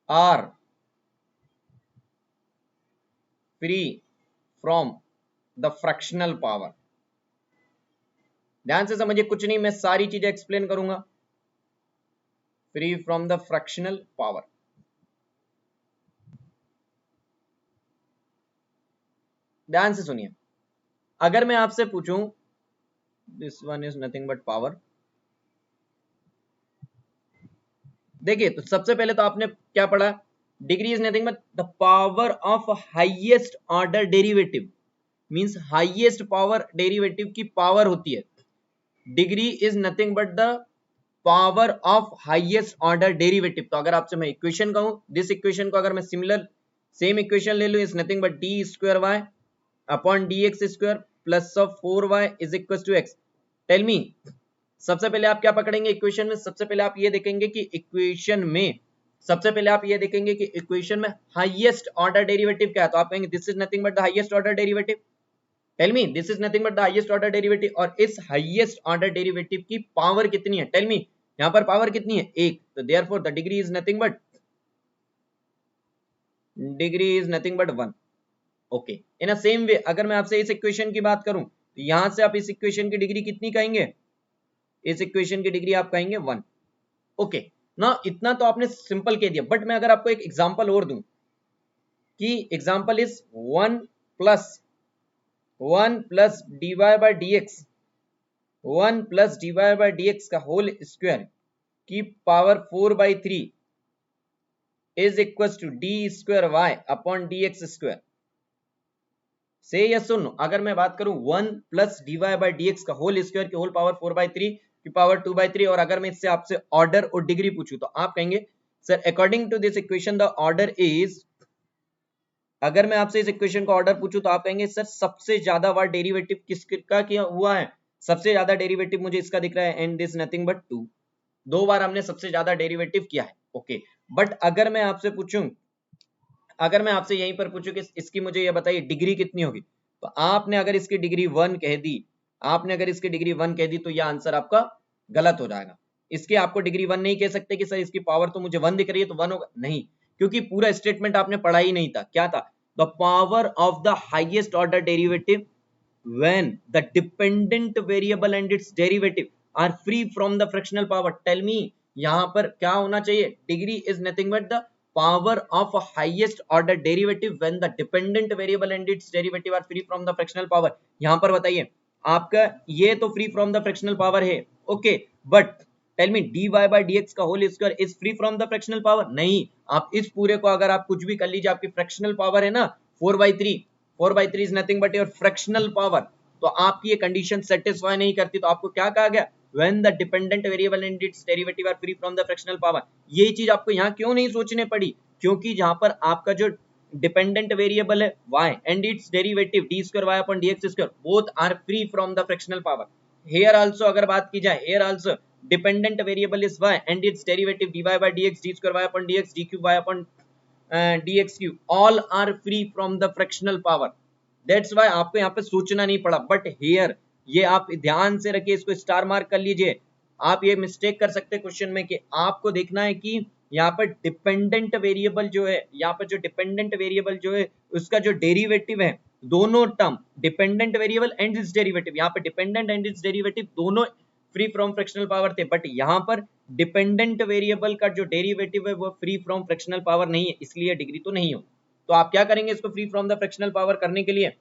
are free from the fractional power। ध्यान से समझिए, कुछ नहीं, मैं सारी चीजें एक्सप्लेन करूंगा। Free from the fractional power, ध्यान से सुनिए। अगर मैं आपसे पूछूं this one is nothing but power, देखिए तो सबसे पहले तो आपने क्या पढ़ा, degree is nothing but the power of highest order derivative, means highest power derivative की पावर होती है। Degree is nothing but the power of highest order derivative. तो अगर आपसे मैं इक्वेशन कहूं, दिस इक्वेशन को अगर मैं सिमिलर सेम इक्वेशन ले लूं, is nothing but d square y upon d x square plus of 4y is equal to x. Tell me, सबसे पहले आप क्या पकड़ेंगे इक्वेशन में? सबसे पहले आप ये देखेंगे कि इक्वेशन में, सबसे पहले आप ये देखेंगे कि इक्वेशन में हाईएस्ट ऑर्डर डेरिवेटिव क्या है। तो आप कहेंगे this is nothing but the highest order derivative. Tell me, this is nothing but the highest order derivative, और इस हाईएस्ट ऑर्डर डेरिवेटिव की पावर कितनी है? टेल मी, यहां पर पावर कितनी है? 1। तो therefore the degree is nothing but 1। Okay, in a same वे अगर मैं आपसे इस इक्वेशन की बात करूं, तो यहां से आप इस इक्वेशन की डिग्री कितनी कहेंगे? इस इक्वेशन की डिग्री आप कहेंगे 1। ओके ना, इतना तो आपने सिंपल कह दिया, बट मैं अगर आपको एक एग्जांपल और दूं कि example is 1 plus dy by dx, 1 plus dy by dx का होल स्क्वायर की power 4/3 is equal to d square y upon dx square. Say yes सुन, अगर मैं बात करूं 1 प्लस dy बाय dx का होल स्क्वायर की होल पावर 4/3 की पावर 2/3, और अगर मैं इससे आपसे ऑर्डर और डिग्री पूछूं तो आप कहेंगे sir according to this equation the order is, अगर मैं आपसे इस इक्वेशन का ऑर्डर पूछूं तो आप कहेंगे सर सबसे ज्यादा बार डेरिवेटिव किसका किया हुआ है? सबसे ज्यादा डेरिवेटिव मुझे इसका दिख रहा है, एंड दिस नथिंग बट 2। 2 बार हमने सबसे ज्यादा डेरिवेटिव किया है। ओके, बट अगर मैं आपसे पूछूं, अगर मैं आपसे यहीं पर पूछूं कि इसकी मुझे ये बताइए डिग्री कितनी होगी, तो आपने अगर इसकी डिग्री 1 कह दी, आपने अगर इसकी डिग्री 1 कह दी, तो यह आंसर आपका गलत हो जाएगा। इसके आपको डिग्री 1 नहीं कह सकते कि सर इसकी पावर तो मुझे 1 दिख रही है तो 1 होगा, नहीं, क्योंकि पूरा स्टेटमेंट आपने पढ़ा ही नहीं था। क्या था? The power of the highest order derivative when the dependent variable and its derivative are free from the fractional power। tell me, यहां पर क्या होना चाहिए? Degree is nothing but the power of a highest order derivative when the dependent variable and its derivative are free from the fractional power। यहां पर बताइए, आपका ये तो free from the fractional power है, okay, but tell me dy by dx का whole square is free from the fractional power? नहीं। आप इस पूरे को अगर आप कुछ भी कर लीजिए, आपकी फ्रैक्शनल पावर है ना 4/3, 4/3 is nothing but your fractional power, तो आपकी ये कंडीशन सेटिस्फाई नहीं करती। तो आपको क्या कहा गया? when the dependent variable and its derivative are free from the fractional power। ये चीज आपको यहाँ क्यों नहीं सोचने पड़ी? क्योंकि जहां पर आपका जो डिपेंडेंट वेरिएबल है y and its derivative d square y upon dx square both are free from the fractional power। here also अगर बात की जाए, here also dependent variable is y and its derivative dy by dx d square y upon dx d cube y upon dx cube all are free from the fractional power। that's why आपको यहाँ पे सोचना नहीं पड़ा। But here ये आप ध्यान से रखिए, इसको स्टार मार्क कर लीजिए। आप ये मिस्टेक कर सकते हैं क्वेश्चन में कि आपको देखना है कि यहाँ पर डिपेंडेंट वेरिएबल जो है, यहाँ पर जो डिपेंडेंट वेरिएबल जो है उसका जो डेरिवेटिव है, दोनों term dependent variable and it's derivative, यहाँ पर डिपेंडेंट एंड इट्स डेरिवेटिव दोनों फ्री फ्रॉम फ्रैक्शनल पावर थे, बट यहाँ पर डिपेंडेंट वेरिएबल का जो डेरिवेटिव है वो फ्री फ्रॉम फ्रैक्शनल पावर नहीं है, इसलिए डिग्री तो नहीं हो। तो आप क्या करेंगे? इसको free from the fractional power करने के लिए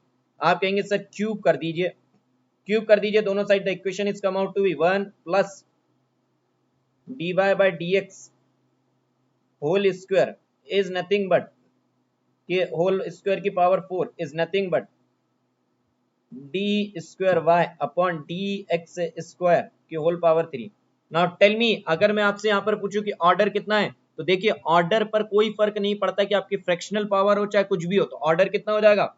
आप कहेंगे सर क्यूब कर दीजिए, क्यूब कर दीजिए दोनों side. The equation is come out to be 1 plus dy by dx whole square is nothing but कि होल स्क्वायर की power 4 is nothing but d square y upon d x square की whole power 3। Now tell me, अगर मैं आपसे यहाँ पर पूछूं कि ऑर्डर कितना है, तो देखिए ऑर्डर पर कोई फर्क नहीं पड़ता कि आपकी फ्रैक्शनल पावर हो चाहे कुछ भी हो, तो ऑर्डर कितना हो जाएगा?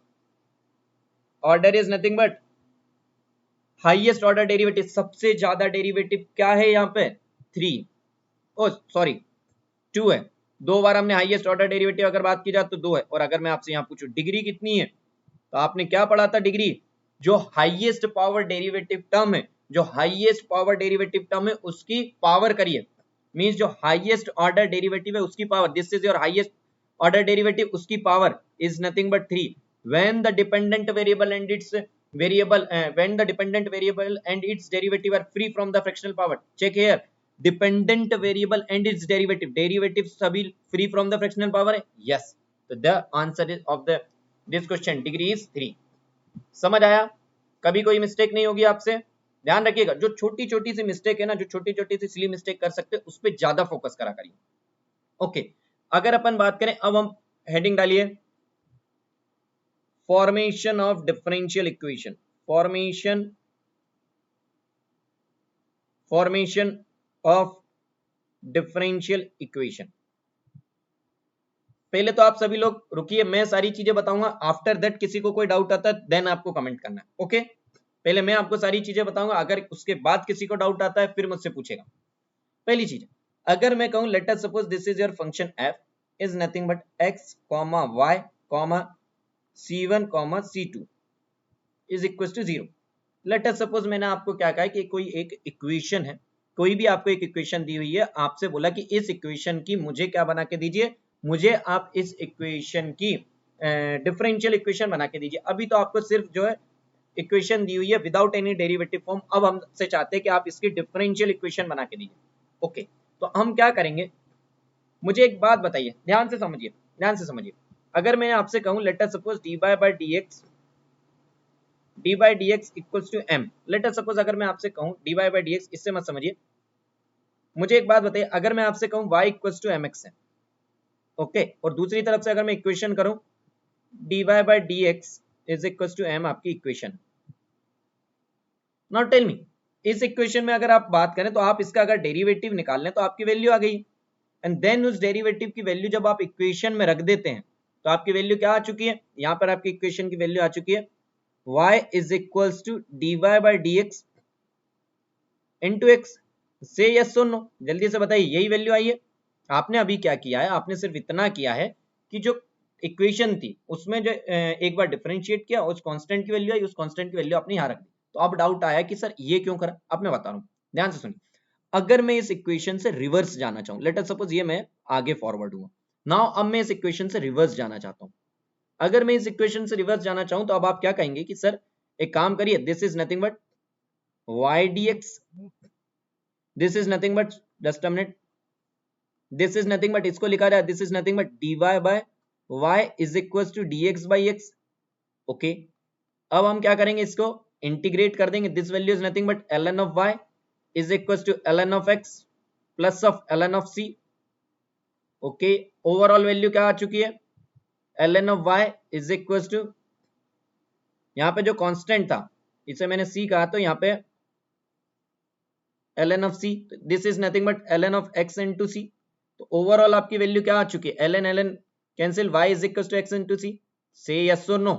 Order is nothing but highest order derivative, सबसे ज्यादा डेरिवेटिव क्या है यहाँ पे? 3, ओ सॉरी 2 है। 2 बार हमने हाईएस्ट ऑर्डर डेरिवेटिव अगर बात की जाए तो 2 है। और अगर मैं आपसे यहाँ पूछूं डिग्री कितनी है, तो आपने क्या पढ़ा था? डिग्री जो हाईएस्ट पावर डेरिवेटिव टर्म है, जो हाईएस्ट पावर डेरिवेटिव टर्म है उसकी पावर करिए, मींस जो हाईएस्ट ऑर्डर डेरिवेटिव है उसकी power, this is your highest order derivative, उसकी power is nothing but 3 when the dependent variable and its derivative are free from the fractional power. Check here, dependent variable and its derivative सभी free from the fractional power है? Yes. So the answer is of the this question degree is 3. समझ आया? कभी कोई mistake नहीं होगी आपसे, ध्यान रखिएगा। जो छोटी छोटी सी मिस्टेक है ना, जो छोटी छोटी सी सिली मिस्टेक कर सकते हैं, उस पर ज्यादा फोकस करा करिए। ओके, अगर अपन बात करें, अब हम हेडिंग डालिए formation of differential equation, formation of differential equation. पहले तो आप सभी लोग रुकिए, मैं सारी चीजें बताऊंगा, आफ्टर दैट किसी को कोई डाउट आता है देन आपको कमेंट करना है। ओके, पहले मैं आपको सारी चीजें बताऊंगा, अगर उसके बाद किसी को डाउट आता है फिर मुझसे पूछेगा। पहली चीज, अगर मैं कहूं let us suppose this is your function f is nothing but x, y, c1, c2 is equal to 0। Let us suppose मैंने आपको क्या कहा कि कोई एक इक्वेशन है, कोई भी आपको एक इक्वेशन दी हुई है, आपसे बोला कि इस इक्वेशन की मुझे क्या बना के दीजिए, मुझे आप इस इक्वेशन की डिफरेंशियल इक्वेशन बना के दीजिए। अभी तो आपको सिर्फ जो है इक्वेशन दी हुई है विदाउट एनी डेरिवेटिव फॉर्म, अब हमसे चाहते हैं कि आप इसकी डिफरेंशियल इक्वेशन बना के दीजिए। ओके, तो हम क्या करेंगे, मुझे एक बात बताइए, ध्यान से समझिए, ध्यान से समझिए। अगर मैं आपसे कहूं let us suppose dy by dx equals to m, let us suppose अगर मैं आपसे कहूं dy by dx, इससे मत समझिए, मुझे एक बात बताइए, अगर मैं आपसे कहूं y इक्वल्स टू mx है, ओके, और दूसरी तरफ से अगर मैं इक्वेशन करूं dy by dx is equals to m, आपकी इक्वेशन। नाउ टेल मी, इस इक्वेशन में अगर आप बात करें तो आप इसका अगर डेरिवेटिव निकाल लें तो आपकी वैल्यू आ गई, एंड देन उस डेरिवेटिव की वैल्यू जब आप इक्वेशन में रख देते हैं तो आपकी वैल्यू क्या आ चुकी है, यहां पर आपकी इक्वेशन की वैल्यू आ चुकी है y is equals to dy by dx into x। Say yes और नो, जल्दी से बताइए, यही वैल्यू आई है। आपने अभी क्या किया है, आपने सिर्फ इतना किया है कि जो इक्वेशन थी उसमें जो एक बार डिफरेंशिएट किया, उस कांस्टेंट की वैल्यू आई, उस कांस्टेंट की वैल्यू आपने यहां रख दी। तो अब डाउट आया कि सर ये क्यों करा, अब मैं बता रहा हूं, ध्यान से सुनिए। अगर मैं इस इक्वेशन से रिवर्स जाना चाहूं, लेट अस सपोज ये मैं आगे फॉरवर्ड हुआ, नाउ अब मैं इस इक्वेशन से रिवर्स जाना चाहता हूं। अगर मैं इस इक्वेशन से रिवर्स जाना चाहूं तो अब आप क्या कहेंगे कि सर एक काम करिए, this is nothing but y dx, this is nothing but, just a minute, this is nothing but, इसको लिखा जाए this is nothing but dy by y is equal to dx by x। Okay, अब हम क्या करेंगे, इसको integrate कर देंगे, this value is nothing but ln of y is equal to ln of x plus of ln of c। Okay, overall value क्या आ चुकी है, ln of y is equal to, यहाँ पे जो कांस्टेंट था इसे मैंने c कहा, तो यहाँ पे ln of c, this is nothing but ln of x into c। तो ओवरऑल आपकी वैल्यू क्या आ चुकी है, ln ln cancel, y is equal to x into c। Say yes और नो।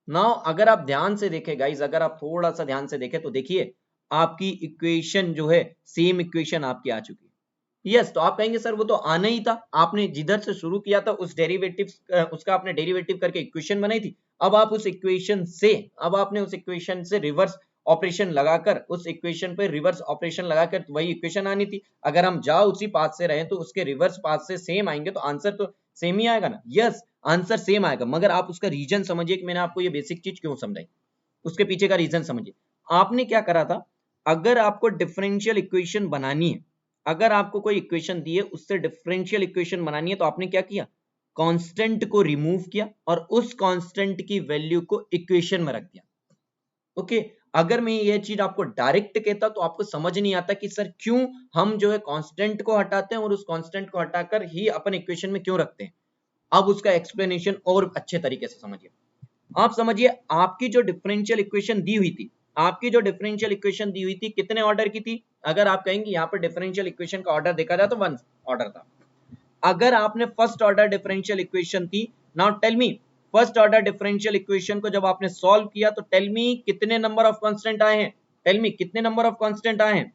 नाउ अगर आप ध्यान से देखें गाइस, अगर आप थोड़ा सा ध्यान से देखें तो देखिए आपकी इक्वेशन जो है सेम इक्वेशन आपकी आ चुकी है। यस, तो आप कहेंगे सर वो तो आना ही था, आपने जिधर से शुरू किया था उस डेरिवेटिव उसका आपने डेरिवेटिव करके इक्वेशन बनाई थी। अब आप उस इक्वेशन से, अब आपने उस इक्वेशन से रिवर्स ऑपरेशन लगाकर, उस इक्वेशन पे रिवर्स ऑपरेशन लगाकर वही इक्वेशन आनी थी। अगर हम जाओ उसी पाथ से रहे तो उसके रिवर्स पाथ से सेम आएंगे तो आंसर तो सेम ही आएगा ना। यस, आंसर सेम आएगा, मगर आप उसका रीजन समझिए कि मैंने आपको ये बेसिक चीज क्यों समझाई, उसके पीछे का रीजन समझिए। आपने क्या करा था, अगर आपको डिफरेंशियल इक्वेशन बनानी है, अगर आपको कोई इक्वेशन दी है उससे डिफरेंशियल इक्वेशन बनानी है, तो आपने क्या किया, कांस्टेंट को रिमूव किया और उस कांस्टेंट की वैल्यू को इक्वेशन में रख दिया। ओके, अगर मैं ये चीज आपको डायरेक्ट कहता तो आपको समझ नहीं आता कि सर क्यों हम जो है कांस्टेंट को हटाते हैं और उस कांस्टेंट को हटाकर ही अपन इक्वेशन में क्यों रखते हैं। अब उसका एक्सप्लेनेशन और अच्छे तरीके से समझिए। आप समझिए, आपकी जो डिफरेंशियल इक्वेशन दी हुई थी, आपकी जो डिफरेंशियल इक्वेशन दी हुई थी कितने ऑर्डर की थी? अगर आप कहेंगे यहाँ पर डिफरेंशियल इक्वेशन का ऑर्डर देखा जाए तो 1 ऑर्डर था। अगर आपने फर्स्ट ऑर्डर डिफरेंशियल इक्वेशन थी, now tell me, first order differential equation को जब आपने सॉल्व किया तो टेल मी कितने नंबर ऑफ कांस्टेंट आए हैं? टेल मी कितने नंबर ऑफ कांस्टेंट आए हैं?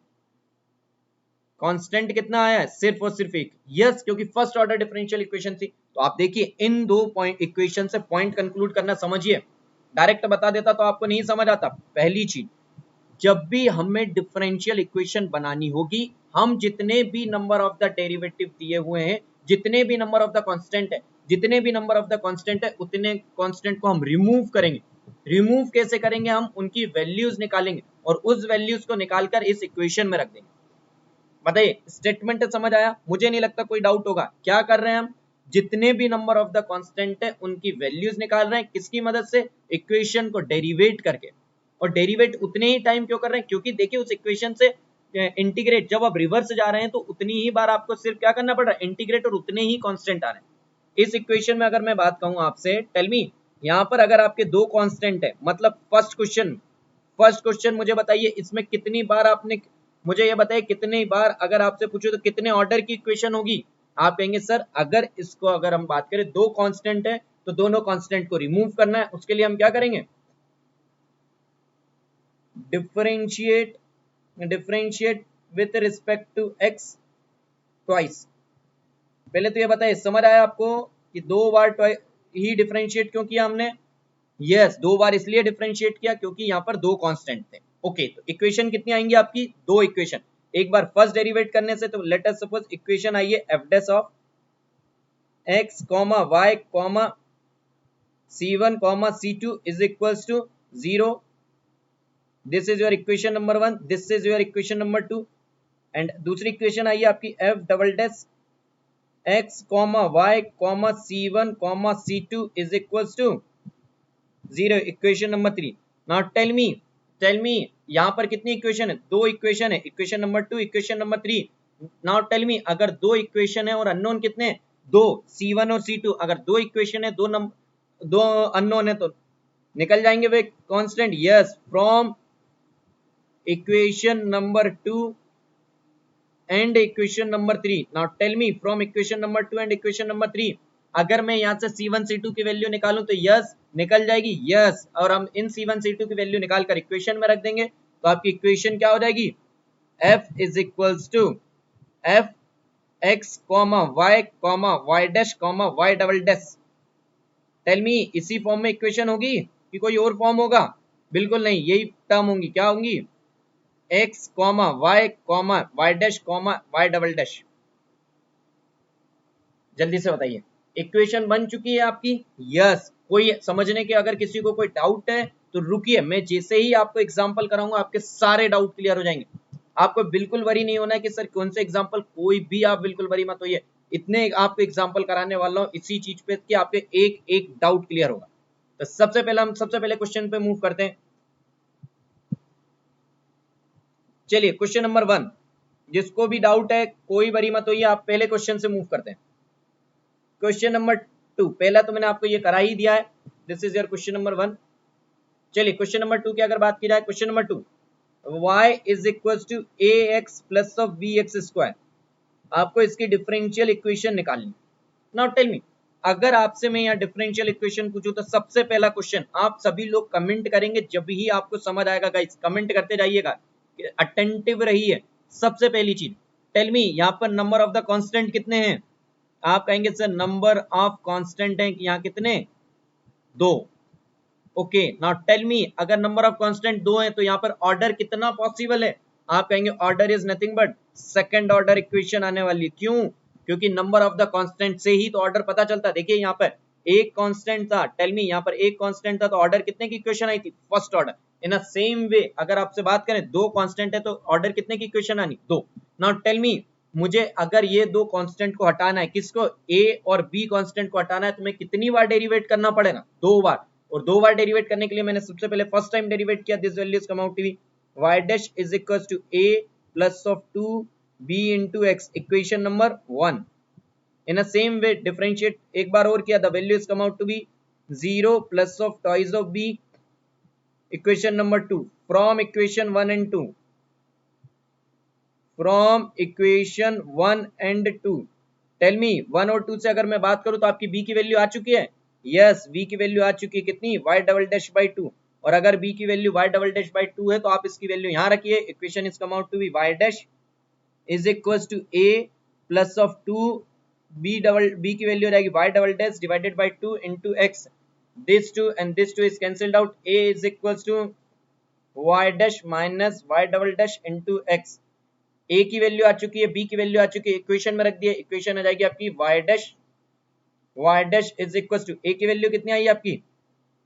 कांस्टेंट कितना आया है? सिर्फ और सिर्फ एक। यस, क्योंकि फर्स्ट ऑर्डर डिफरेंशियल इक्वेशन थी। तो आप देखिए इन दो पॉइंट इक्वेशन से पॉइंट कंक्लूड करना समझिए। डायरेक्ट बता देता तो आपको नहीं समझ आता। पहली चीज, जब भी हमें डिफरेंशियल इक्वेशन बनानी होगी, हम जितने भी नंबर ऑफ द डेरिवेटिव दिए हुए हैं, जितने भी नंबर ऑफ द कांस्टेंट है, जितने भी नंबर ऑफ द कांस्टेंट है, उतने कांस्टेंट को हम रिमूव करेंगे। रिमूव कैसे करेंगे? हम उनकी वैल्यूज निकालेंगे और उस वैल्यूज को निकालकर इस इक्वेशन में रख देंगे। बताइए, स्टेटमेंट समझ आया? मुझे नहीं लगता कोई डाउट होगा। क्या कर रहे हैं हम? जितने भी नंबर ऑफ द कांस्टेंट है उनकी वैल्यूज निकाल रहे हैं। किसकी मदद से? इक्वेशन को डेरिवेट करके। और डेरिवेट उतने ही टाइम क्यों कर रहे हैं? क्योंकि देखिए उस इक्वेशन से इंटीग्रेट जब आप रिवर्स जा रहे हैं तो उतनी ही बार आपको सिर्फ क्या करना पड़ रहा है? इंटीग्रेट, और उतने ही कांस्टेंट आ रहे हैं। इस इक्वेशन में अगर मैं बात कहूं आपसे, टेल मी, यहाँ पर अगर आपके दो कांस्टेंट है, मतलब फर्स्ट क्वेश्चन मुझे बताइए, इसमें कितनी बार आपने, मुझे ये बताइए कितनी बार अगर आपसे पूछो तो कितने ऑर्डर की इक्वेशन होगी? आप कहेंगे सर अगर इसको अगर हम बात करें, दो कांस्टेंट है तो दोनों कांस्टेंट को रिमूव करना है। उसके लिए हम क्या करेंगे? Differentiate with respect to x twice. पहले तो ये बताइए, समझ आया आपको कि दो बार ही डिफरेंशिएट क्यों किया हमने? यस, दो बार इसलिए डिफरेंशिएट किया क्योंकि यहाँ पर दो कांस्टेंट थे। ओके, तो इक्वेशन कितनी आएंगी आपकी? दो इक्वेशन। एक बार फर्स्ट डेरिवेट करने से, तो लेट अस सपोज इक्वेशन आई है F dash of x, y, c1, c2 is equals to 0. This is your equation number 1, this is your equation number 2, and दूसरी इक्वेशन आई है आपकी f double dash x, y, c1, c2 is equals to 0, equation number 3। Now tell me यहाँ पर कितनी equation है? दो equation है, equation number 2, equation number 3। Now tell me, अगर दो इक्वेशन है और अननोन कितने? दो, c1 और c2। अगर दो इक्वेशन है, दो अननोन है, तो निकल जाएंगे वे constant. Yes, from equation number 2 and equation number 3। Now tell me, from equation number 2 and equation number 3, अगर मैं यहाँ से c1 c2 की वैल्यू निकालूं तो यस निकल जाएगी। यस, और हम इन c1 c2 की वैल्यू निकालकर इक्वेशन में रख देंगे तो आपकी इक्वेशन क्या हो जाएगी? f is equals to f x, y dash, y double dash. Tell me, इसी फॉर्म में इक्वेशन होगी कि कोई और फॉर्म होगा? बिल्कुल नहीं, यही टर्म होंगी। क्या होंगी? x, y dash, y double dash. जल्दी से बताइए, इक्वेशन बन चुकी है आपकी? यस। कोई समझने के अगर किसी को कोई डाउट है तो रुकिए, मैं जैसे ही आपको एग्जांपल कराऊंगा आपके सारे डाउट क्लियर हो जाएंगे। आपको बिल्कुल वरी नहीं होना है कि सर कौन से एग्जांपल, कोई भी आप बिल्कुल वरी मत होइए। इतने आपको एग्जांपल कराने वाला हूं इसी चीज पे कि आपके एक एक डाउट क्लियर होगा। तो सबसे पहले क्वेश्चन पे मूव करते हैं। चलिए क्वेश्चन नंबर 1, जिसको भी डाउट है कोई वरी मत होइए, आप पहले क्वेश्चन से मूव करते हैं। क्वेश्चन नंबर 2, पहला तो मैंने आपको ये करा ही दिया है, this is your question number 1। चलिए क्वेश्चन नंबर 2 की अगर बात की जाए, question number 2, y is equal to ax plus of bx square. आपको इसकी डिफरेंशियल इक्वेशन निकालनी। नाउ टेल मी, अगर आपसे मैं यहाँ डिफरेंशियल इक्वेशन पूछूं तो सबसे पहला क्वेश्चन आप सभी लोग कमेंट करेंगे जब ही आपको समझ आएगा। गाइस कमेंट करते जाइएगा, अटेंटिव रहिए। सबसे पहली चीज, टेल मी यहाँ पर नंबर ऑफ द कांस्टेंट कितने हैं? आप कहेंगे सर नंबर ऑफ कांस्टेंट है यहाँ कितने? 2। ओके, नाउ टेल मी, अगर नंबर ऑफ कांस्टेंट 2 है तो यहाँ पर ऑर्डर कितना पॉसिबल है? आप कहेंगे order is nothing but second order equation आने वाली है। क्यों? क्योंकि नंबर ऑफ द कांस्टेंट से ही तो ऑर्डर पता चलता। देखिए यहाँ पर एक कांस्टेंट था, टेल मी यहाँ पर एक कांस्टेंट था तो ऑर्डर कितने की इक्वेशन आई थी? First order. In a same वे अगर आपसे बात करें दो कांस्टेंट है तो ऑर्डर कितने की इक्वेशन आनी? 2। नाउ टेल मी, मुझे अगर ये दो कांस्टेंट को हटाना है, किसको? a और b कांस्टेंट को हटाना है, तो मैं कितनी बार डेरिवेट करना पड़ेगा? 2 बार। और 2 बार डेरिवेट करने के लिए मैंने सबसे पहले फर्स्ट टाइम डेरिवेट किया, this value is come out to be y dash is equal to a plus of 2b into x, equation number 1। In a same way differentiate एक बार और किया, the value is come out to be 0 plus of twice of b, equation number 2 from equation 1 and 2, from equation 1 and 2। Tell me 1 और 2 से अगर मैं बात करूं तो आपकी b की वैल्यू आ चुकी है, यस v की वैल्यू आ चुकी है, कितनी y डबल डैश बाई 2, और अगर b की value y double dash by 2 है तो आप इसकी वैल्यू यहां रखिए, equation is come out to be y dash is equal to a plus of 2 b की वैल्यू रहेगी y double dash divided by 2 into x, this 2 and this 2 is cancelled out, a is equal to y dash minus y double dash into x, a की value आ चुकी है, b की value आ चुकी है, इक्वेशन में रख दिए, इक्वेशन आ जाएगी आपकी y dash is equal to a की वैल्यू कितनी आई आपकी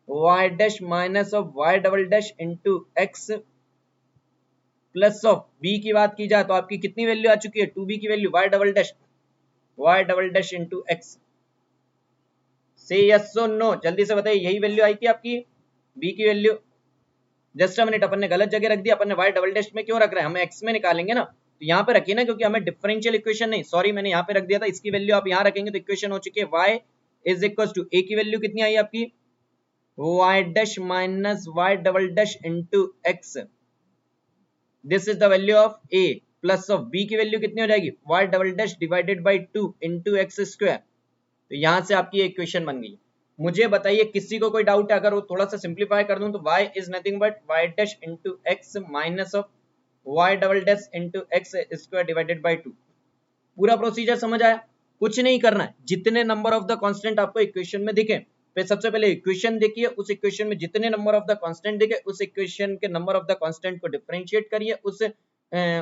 y dash minus of y double dash into x plus of b की बात की जाए तो आपकी कितनी वैल्यू आ चुकी है 2b की value y double dash into x। Say yes और नो, जल्दी से बताइए, यही वैल्यू आई थी आपकी b की वैल्यू, जस्ट अ मिनट, अपन ने गलत जगह रख दिया, अपन ने y डबल डैश में क्यों रख रहे हैं, हम x में निकालेंगे ना, तो यहाँ पे रखिए ना, क्योंकि हमें डिफरेंशियल इक्वेशन नहीं, सॉरी मैंने यहाँ पे रख दिया था, इसकी वैल्यू आप यहाँ रखेंगे तो इक्वेशन हो चुकी है y is equal to a की वैल्यू कितनी आई आपकी y dash minus y double dash into x, this is the value of a plus of b की वैल्यू कितनी हो जाएगी y double dash divided by 2 into x square, तो यहाँ से आपकी इक्वेशन बन गई। मुझे बताइए किसी को कोई डाउट है, अगर वो थोड़ा सा सिंप्लीफाई कर दूं तो y is nothing but y dash into x minus of y double dash into x square divided by 2। पूरा प्रोसीजर समझ आया, कुछ नहीं करना है, जितने नंबर ऑफ द कांस्टेंट आपको इक्वेशन में दिखे, फिर सबसे पहले इक्वेशन देखिए, उस इक्वेशन में जितने नंबर ऑफ द कांस्टेंट दिखे उस इक्वेशन के नंबर ऑफ द कांस्टेंट को डिफरेंशिएट करिए, उस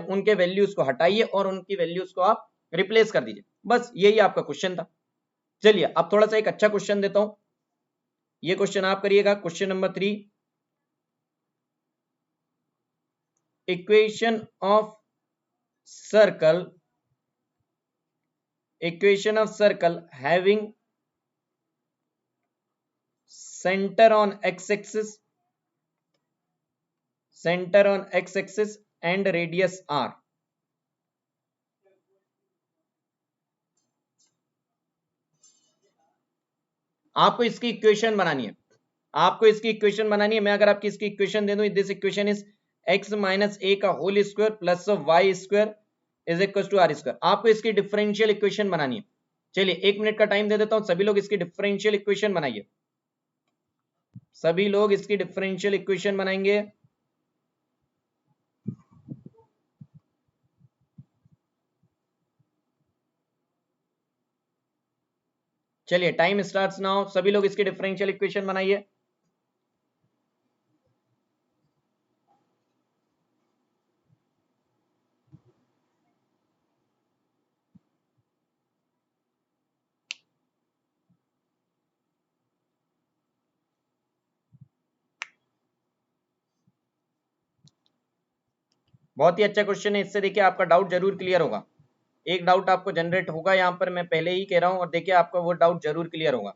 उनके वैल्यूज को हटाइए और उनकी वैल्यूज को आप रिप्लेस कर दीजिए, बस यही आपका क्वेश्चन था। चलिए अब थोड़ा सा एक अच्छा क्वेश्चन देता हूं, ये क्वेश्चन आप करिएगा, question number 3, equation of circle having center on x-axis and radius r। आपको इसकी इक्वेशन बनानी है, मैं अगर आपकी इसकी इक्वेशन दे दूं, this equation is x minus a का whole square plus of y square is equal to r square, आपको इसकी डिफरेंशियल इक्वेशन बनानी है। चलिए 1 मिनट का टाइम दे देता हूं, सभी लोग इसकी डिफरेंशियल इक्वेशन बनाइए, सभी लोग इसकी डिफरेंशियल इक्वेशन बनाएंगे। चलिए टाइम स्टार्ट्स नाउ, सभी लोग इसकी डिफरेंशियल इक्वेशन बनाइए। बहुत ही अच्छा क्वेश्चन है, इससे देखिए आपका डाउट जरूर क्लियर होगा, एक डाउट आपको जनरेट होगा यहाँ पर, मैं पहले ही कह रहा हूं, और देखिए आपका वो डाउट जरूर क्लियर होगा।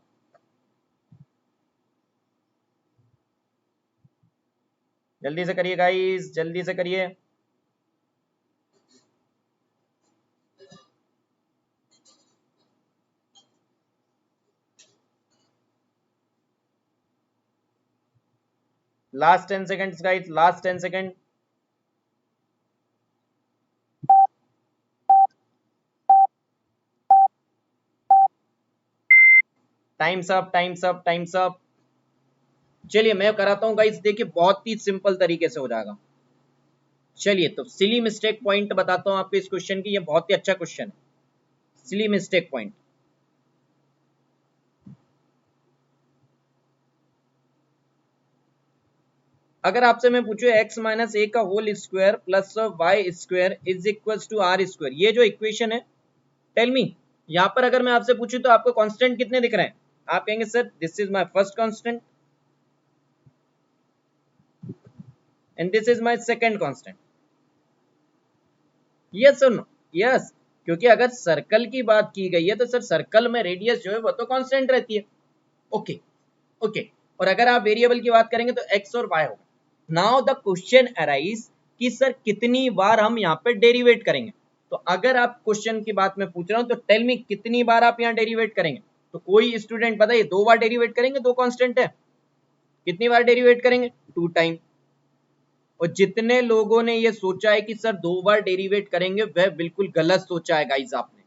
जल्दी से करिए गाइस, जल्दी से करिए। Last 10 seconds guys, last 10 second. Times up, times up, times up. चलिए मैं कराता हूं गाइस, देखिए बहुत ही सिंपल तरीके से हो जाएगा। चलिए तो सिली मिस्टेक पॉइंट बताता हूं आपको इस क्वेश्चन की, ये बहुत ही अच्छा क्वेश्चन है, सिली मिस्टेक पॉइंट। अगर आपसे मैं पूछूं x माइनस ए का whole square plus y square is equal to r square, ये जो इक्वेशन है, टेल मी, यहां पर अगर मैं आपसे पूछूं तो आपको कांस्टेंट कितने दिख रहे हैं, आप कहेंगे sir this is my first constant and this is my second constant, yes और नो, यस, क्योंकि अगर सर्कल की बात की गई है तो सर सर्कल में रेडियस जो है वो तो कांस्टेंट रहती है। ओके ओके, और अगर आप वेरिएबल की बात करेंगे तो x और y होगा। नाउ द क्वेश्चन अराइज कि सर कितनी बार हम यहाँ पे डेरिवेट करेंगे। तो अगर आप क्वेश्चन की बात में पूछ रहा हूं तो टेल मी कितनी बार आप यहाँ डेरिवेट करेंगे। तो कोई स्टूडेंट बताइए, 2 बार डेरिवेट करेंगे, 2 कांस्टेंट है, कितनी बार डेरिवेट करेंगे, 2 टाइम। और जितने लोगों ने ये सोचा है कि सर 2 बार डेरिवेट करेंगे वह बिल्कुल गलत सोचा है गाइस, आपने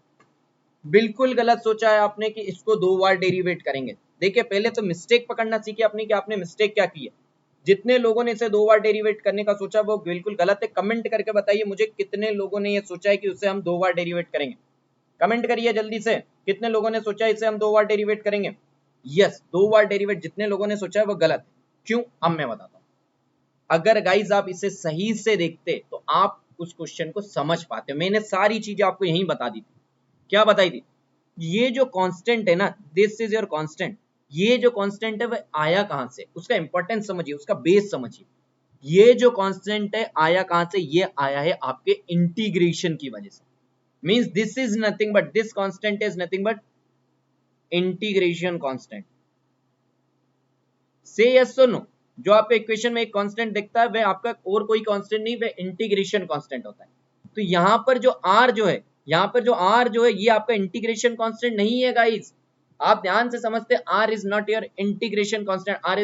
बिल्कुल गलत सोचा है आपने कि इसको 2 बार डेरिवेट करेंगे। देखिए पहले तो मिस्टेक पकड़ना सीखिए अपनी कि आपने मिस्टेक क्या की है। जितने लोगों ने इसे 2 बार डेरिवेट करने का सोचा वो बिल्कुल गलत है। कमेंट करके बताइए मुझे कितने लोगों ने ये सोचा है कि उसे हम 2 बार डेरिवेट करेंगे। कमेंट करिए जल्दी से, कितने लोगों ने सोचा इसे हम 2 बार डेरिवेट करेंगे। यस, 2 बार डेरिवेट जितने लोगों ने सोचा है वो गलत है। क्यों, अब मैं बताता हूँ। अगर गाइज आप इसे सही से देखते तो आप उस क्वेश्चन को समझ पाते। मैंने सारी चीजें आपको यहीं बता दी थी। क्या बताई थी? ये जो कांस्टेंट है ना, दिस इज योर कांस्टेंट, ये जो कांस्टेंट है वह आया कहां से, उसका इंपॉर्टेंस समझिए, उसका बेस समझिए। ये जो कांस्टेंट है आया कहां से, ये आया है आपके इंटीग्रेशन की वजह से। Means this is nothing but, this constant is nothing but integration constant. से यस और नो। जो आपको इक्वेशन में एक कांस्टेंट दिखता है वह आपका और कोई कांस्टेंट नहीं, वह इंटीग्रेशन कांस्टेंट होता है। तो यहां पर जो r जो है, यहां पर जो r जो है ये आपका इंटीग्रेशन कांस्टेंट नहीं है गाइस। आप ध्यान से समझते, r is not your integration constant, r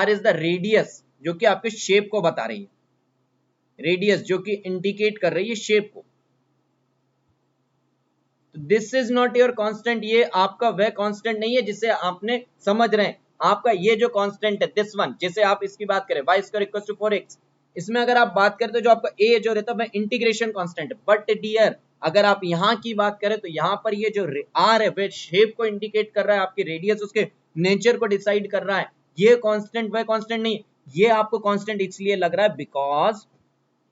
is the radius जो कि आपके शेप को बता रही है, रेडियस जो कि इंडिकेट कर रही है शेप को। This is not your constant, ये आपका वह कांस्टेंट नहीं है जिसे आपने समझ रहे हैं। आपका ये जो कांस्टेंट है दिस वन, जैसे आप इसकी बात करें y square equal to 4x, इसमें अगर आप बात करें तो जो आपका a जो रहता है वह इंटीग्रेशन कांस्टेंट है। बट डियर अगर आप यहाँ की बात करें तो यहाँ पर ये जो r है वह शेप को इंडिकेट कर रहा है, आपकी रेडियस उसके नेचर को डिसाइड कर रहा है। ये कांस्टेंट वह कांस्टेंट नहीं, ये आपको कांस्टेंट इसलिए लग रहा है बिकॉज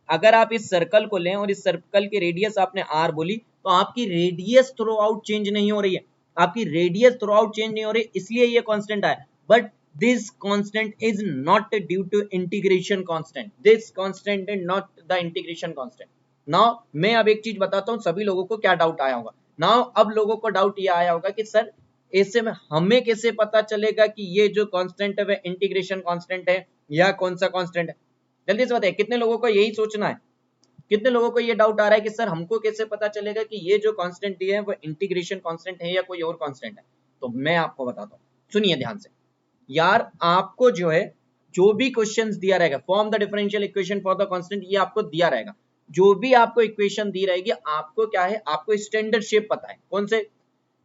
अगर आप इस सर्कल को लें और इस सर्कल की रेडियस आपने r बोली तो आपकी रेडियस थ्रू आउट चेंज नहीं हो रही है, आपकी रेडियस थ्रू आउट चेंज नहीं हो रही, इसलिए ये कांस्टेंट आया। But this constant is not due to integration constant, this constant is not the integration constant. Now मैं अब एक चीज बताता हूं, सभी लोगों को क्या डाउट आया होगा। नाउ अब लोगों को डाउट ये आया होगा कि सर ऐसे में हमें कैसे पता चलेगा कि ये जो कांस्टेंट है वह इंटीग्रेशन कांस्टेंट है या कौन सा कांस्टेंट है। जल्दी से बताइए, कितने लोगों को यही सोचना है, कितने लोगों को ये डाउट आ रहा है कि सर हमको कैसे पता चलेगा कि ये जो कांस्टेंट दिए है वो इंटीग्रेशन कांस्टेंट है या कोई और कांस्टेंट है। तो मैं आपको बताता हूँ, सुनिए ध्यान से यार। आपको जो है जो भी क्वेश्चंस दिया रहेगा, form the differential equation for the constant, ये आपको दिया रहेगा। जो भी आपको इक्वेशन दी रहेगी आपको क्या है, आपको स्टैंडर्ड शेप पता है, कौन से,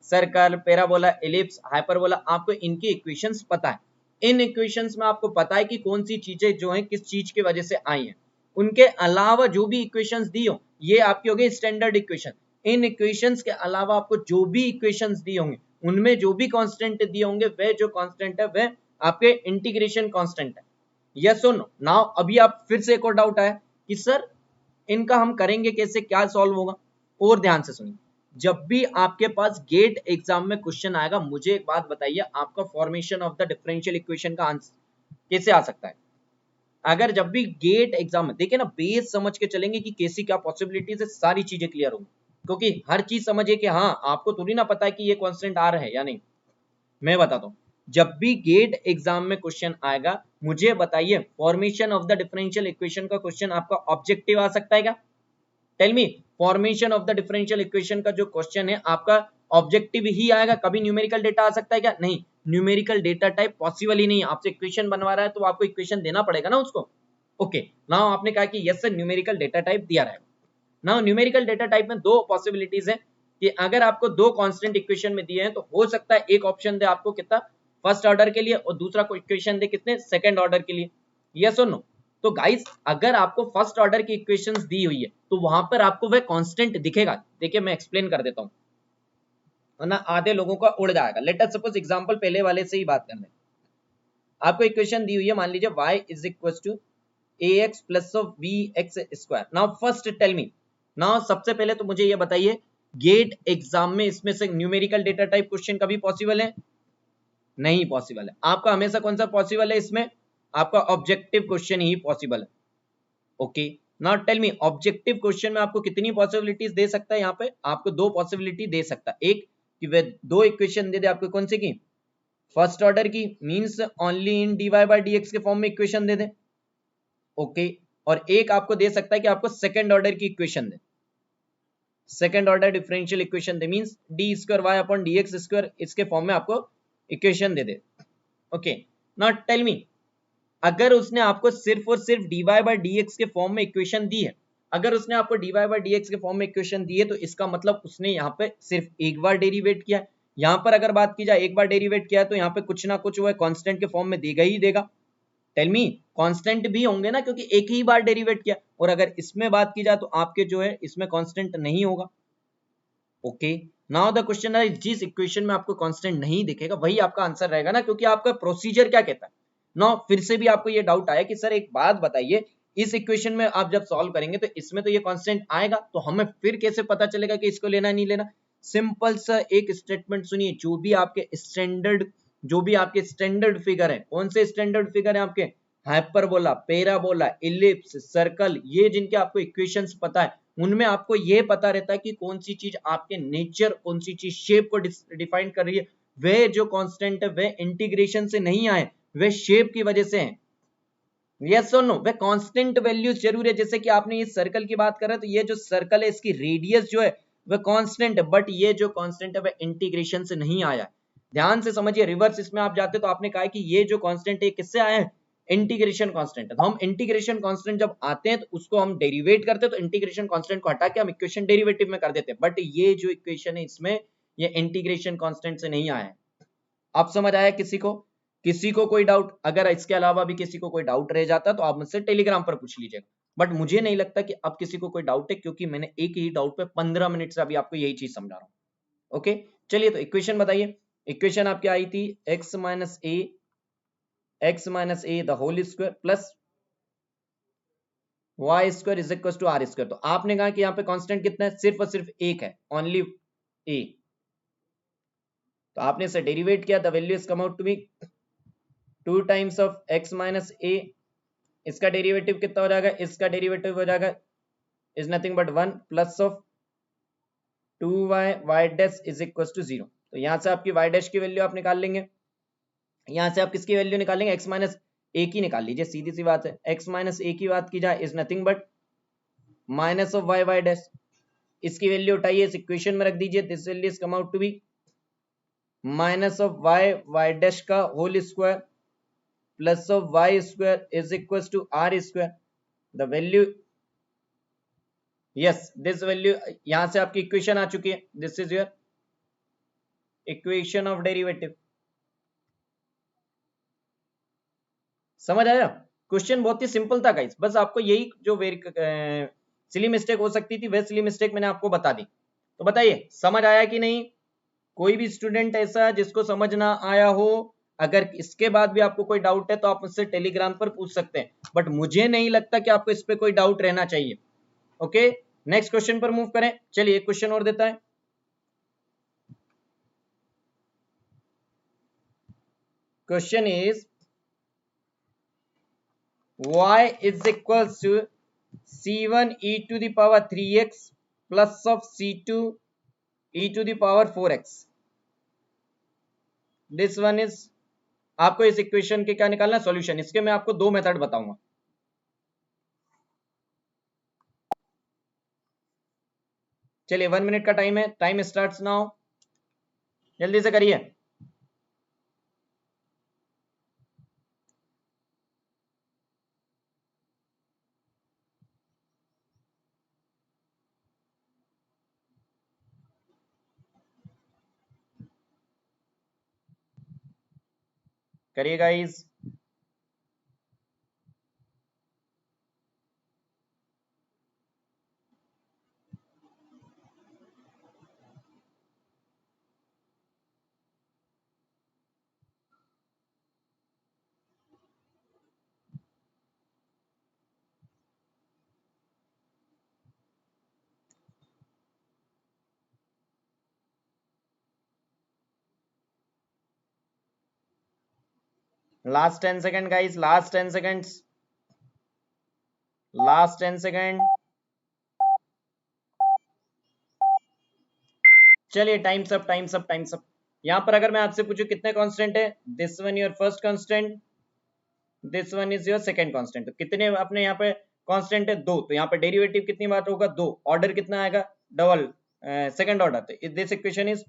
सर्कल, पैराबोला, एलिप्स, हाइपरबोला, आपको इनकी इक्वेशंस पता है। इन इक्वेशंस में आपको पता है कि कौन सी चीजें जो है किस चीज की वजह से आई हैं। उनके अलावा जो भी इक्वेशंस दी हो ये आपकी हो गई स्टैंडर्ड इक्वेशन। इन इक्वेशंस के अलावा आपको जो भी इक्वेशंस दिए होंगे उनमें जो भी कांस्टेंट दिए होंगे वह जो कांस्टेंट है वह आपके इंटीग्रेशन कांस्टेंट है। यस और नो। नाउ अभी आप फिर से एक और डाउट आया कि सर इनका हम करेंगे कैसे, क्या सॉल्व होगा। और ध्यान से सुनिए, जब भी आपके पास गेट एग्जाम में क्वेश्चन आएगा मुझे एक बात बताइए, आपका formation of the differential equation का आंसर कैसे आ सकता है। अगर जब भी गेट एग्जाम में देखिए ना, बेस समझ के चलेंगे कि कैसी क्या पॉसिबिलिटीज है, सारी चीजें क्लियर होंगी। क्योंकि हर चीज समझिए कि हाँ आपको थोड़ी ना पता है कि ये कांस्टेंट आ रहा है या नहीं। मैं बताता हूँ, जब भी गेट एग्जाम में क्वेश्चन आएगा मुझे बताइए formation of the differential equation का क्वेश्चन आपका ऑब्जेक्टिव आ सकता है क्या। Tell me, formation of the differential equation का जो क्वेश्चन है आपका ऑब्जेक्टिव ही आएगा, कभी न्यूमेरिकल डेटा आ सकता है क्या, नहीं। न्यूमेरिकल डेटा टाइप पॉसिबल ही नहीं है। आपसे इक्वेशन बनवा रहा है तो आपको इक्वेशन देना पड़ेगा ना उसको। ओके, नाउ आपने कहा कि yes sir numerical data type दिया रहेगा। नाउ न्यूमेरिकल डेटा टाइप में दो पॉसिबिलिटीज है कि अगर आपको दो कांस्टेंट इक्वेशन में दिए हैं तो हो सकता है एक ऑप्शन दे आपको कितना, फर्स्ट ऑर्डर के लिए, और दूसरा को इक्वेशन दे कितने, सेकंड ऑर्डर के लिए। यस और नो। तो गाइस अगर आपको फर्स्ट ऑर्डर की इक्वेशंस दी हुई है तो वहां पर आपको वह कांस्टेंट दिखेगा। देखिए मैं एक्सप्लेन कर देता हूं वरना आधे लोगों का उड़ जाएगा। लेट अस सपोज एग्जांपल पहले वाले से ही बात कर लें। आपको इक्वेशन दी हुई है, मान लीजिए y is equal to ax plus of bx square. Now first tell me, now सबसे पहले तो मुझे ये बताइए गेट एग्जाम में इसमें से न्यूमेरिकल डेटा टाइप क्वेश्चन कभी पॉसिबल है, नहीं पॉसिबल है। आपका हमेशा कौन सा पॉसिबल है, इसमें आपका ऑब्जेक्टिव क्वेश्चन ही पॉसिबल है। Okay, now tell me objective question में आपको कितनी पॉसिबिलिटीज दे सकता है, यहाँ पे आपको दो पॉसिबिलिटी दे सकता है। एक कि वह दो इक्वेशन दे दे आपको, कौन से की, फर्स्ट ऑर्डर की means only in dy by dx के फॉर्म में इक्वेशन दे दे, ओके। और एक आपको दे सकता है कि आपको सेकंड ऑर्डर की इक्वेशन दे, सेकंड ऑर्डर डिफरेंशियल इक्वेशन दे, means d square y upon d x square इसके फॉर्म में आपको इक्वेशन दे दे, ओके। नाउ टेल मी, अगर उसने आपको सिर्फ और सिर्फ dy बाय dx के फॉर्म में इक्वेशन दी है, अगर उसने आपको dy बाय dx के फॉर्म में इक्वेशन दी है, तो इसका मतलब उसने यहाँ पे सिर्फ एक बार डेरिवेट किया है। यहाँ पर अगर बात की जाए एक बार डेरिवेट किया है, तो यहाँ पे कुछ ना कुछ वो कांस्टेंट के फॉर्म में देगा ही देगा। टेल मी, कांस्टेंट भी होंगे ना, क्योंकि एक ही बार डेरिवेट किया। और अगर इसमें बात की जाए तो आपके जो है इसमें कांस्टेंट नहीं होगा, ओके। नाउ द क्वेश्चन है, जिस इक्वेशन में आपको कांस्टेंट नहीं दिखेगा वही आपका आंसर रहेगा ना, क्योंकि आपका प्रोसीजर क्या कहता है। नाउ फिर से भी आपको ये डाउट आया कि सर एक बात बताइए, इस इक्वेशन में आप जब सॉल्व करेंगे तो इसमें तो ये कांस्टेंट आएगा, तो हमें फिर कैसे पता चलेगा कि इसको लेना नहीं लेना। सिंपल सा एक स्टेटमेंट सुनिए, जो भी आपके स्टैंडर्ड फिगर है, कौन से स्टैंडर्ड फिगर है आपके, हाइपरबोला, पैराबोला, इलिप्स, सर्कल, ये जिनके आपको इक्वेशंस पता है, उनमें आपको ये पता रहता है कि कौन सी चीज आपके नेचर, कौन सी चीज शेप को डिफाइन कर रही है। वे जो कांस्टेंट है वे इंटीग्रेशन से नहीं आए, वे शेप की वजह से हैं। यस और नो, वे कांस्टेंट वैल्यूज जरूर है। जैसे कि आपने ये सर्कल की बात करा, तो ये जो सर्कल है इसकी रेडियस जो है वह कांस्टेंट है, बट ये जो कांस्टेंट है वह इंटीग्रेशन से नहीं आया। ध्यान से समझिए, रिवर्स इसमें आप जाते तो आपने कहा कि ये जो कांस्टेंट है किससे आया है, इंटीग्रेशन कांस्टेंट है। तो हम इंटीग्रेशन कांस्टेंट जब आते हैं तो उसको हम डेरिवेट करते हैं, तो इंटीग्रेशन कांस्टेंट को हटा के हम इक्वेशन डेरिवेटिव में कर देते हैं, बट ये जो इक्वेशन है इसमें ये इंटीग्रेशन कांस्टेंट से नहीं आया है। अब समझ आया किसी को कोई डाउट, अगर इसके अलावा भी किसी को कोई डाउट रह जाता तो आप मुझसे टेलीग्राम पर पूछ लीजिएगा, बट मुझे नहीं लगता कि अब किसी को कोई डाउट है, क्योंकि मैंने एक ही डाउट पे 15 मिनट से अभी आपको यही चीज समझा रहा हूं, ओके। चलिए तो इक्वेशन बताइए। इक्वेशन आपकी आई थी x - a the whole square plus y square is equal to r square. तो आपने कहा कि यहाँ पे कांस्टेंट कितना है, सिर्फ और सिर्फ एक है, ओनली a। तो आपने इसे डेरिवेट किया, the value is come out to be 2 times of x minus a। इसका डेरिवेटिव कितना हो जाएगा, इसका डेरिवेटिव हो जाएगा is nothing but 1 plus of 2y y dash is equal to 0। तो यहां से आपकी y डैश की वैल्यू आप निकाल लेंगे, यहां से आप किसकी वैल्यू निकालेंगे, x माइनस a की निकाल लीजिए, सीधी सी बात है। x माइनस a की बात की जाए is nothing but minus of y y dash, इसकी वैल्यू उठाइए, इस इक्वेशन में रख दीजिए, this value is come out to be minus of y y dash का whole square plus of y square is equal to r square. The value, yes this value, यहां से आपकी इक्वेशन आ चुकी है, this is your equation of derivative. समझ आया, question बहुत ही सिंपल था गाइस, बस आपको यही जो सिली मिस्टेक हो सकती थी वह सिली मिस्टेक मैंने आपको बता दी। तो बताइए समझ आया कि नहीं, कोई भी स्टूडेंट ऐसा जिसको समझ ना आया हो, अगर इसके बाद भी आपको कोई डाउट है तो आप मुझसे टेलीग्राम पर पूछ सकते हैं, बट मुझे नहीं लगता कि आपको इस पे कोई डाउट रहना चाहिए, ओके। नेक्स्ट क्वेश्चन पर मूव करें, चलिए एक क्वेश्चन और देता है। Question is y is equals to c1 e to the power 3x plus of c2 e to the power 4x। This one is, आपको इस इक्वेशन के क्या निकालना, सॉल्यूशन। इसके मैं आपको दो मेथड बताऊंगा। चलिए 1 मिनट का टाइम है, टाइम स्टार्ट्स नाउ, जल्दी से करिए। करिए guys. Last 10 second guys, last 10 seconds, last 10 second. चलिए times up, times up, times up. यहाँ पर अगर मैं आपसे पूछूं कितने कांस्टेंट है, this one your first constant, this one is your second constant. तो कितने अपने यहाँ पे कांस्टेंट है, 2। तो यहाँ पे डेरिवेटिव कितनी बार होगा, 2। ऑर्डर कितना आएगा, डबल, सेकंड ऑर्डर। तो this equation is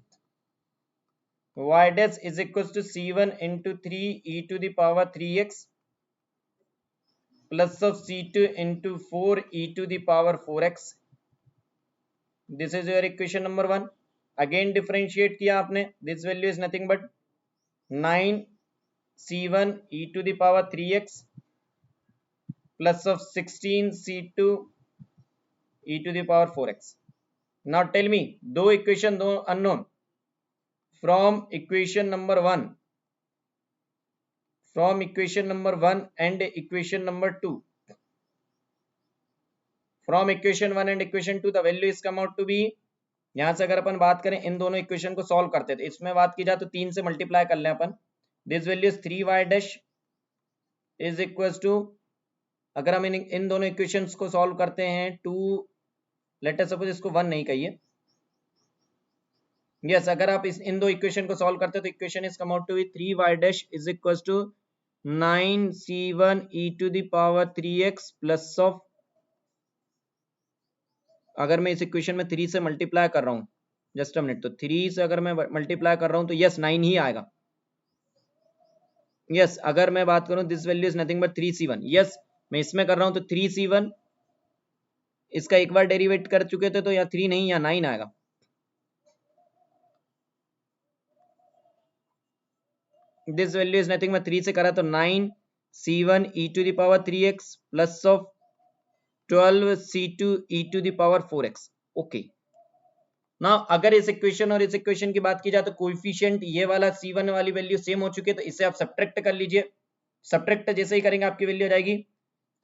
y dash is equals to c1 into 3 e to the power 3x plus of c2 into 4 e to the power 4x. This is your equation number 1. Again differentiate किया आपने, this value is nothing but 9 c1 e to the power 3x plus of 16 c2 e to the power 4x. Now tell me, दो equation, दो unknown, from equation number 1 and equation number 2, from equation 1 and equation 2 the value is come out to be, यहां से अगर अपन बात करें इन दोनों equation को solve करते थे, इसमें बात की जाए तो 3 से मल्टीप्लाई कर लें अपन, this value is 3y dash is equal to, अगर हम इन दोनों इक्वेशंस को सॉल्व करते हैं 2, लेट अस सपोज इसको 1 नहीं कहिए, यस, अगर आप इन दो इक्वेशन को सॉल्व करते हो तो equation is come out to be 3y dash is equal to 9c1 e to the power 3x plus of, अगर मैं इस इक्वेशन में 3 से मल्टीप्लाई कर रहा हूं, जस्ट अ मिनट, तो 3 से अगर मैं मल्टीप्लाई कर रहा हूं तो यस 9 ही आएगा। यस, अगर मैं बात करूं this value is nothing but 3c1, yes मैं इसमें कर रहा हूं तो 3c1, इसका एक बार डेरिवेट कर चुके थे तो या 3 नहीं या 9 आएगा। This value is nothing but 3 से करा तो 9c1 e to the power 3x plus of 12c2 e to the power 4x। Okay, ना अगर इस इक्वेशन और इस इक्वेशन की बात की जाए तो कोएफिशिएंट ये वाला c1 वाली वैल्यू सेम हो चुकी है, तो इसे आप सब्ट्रैक्ट कर लीजिए। सब्ट्रैक्ट जैसे ही करेंगे आपकी वैल्यू आ जाएगी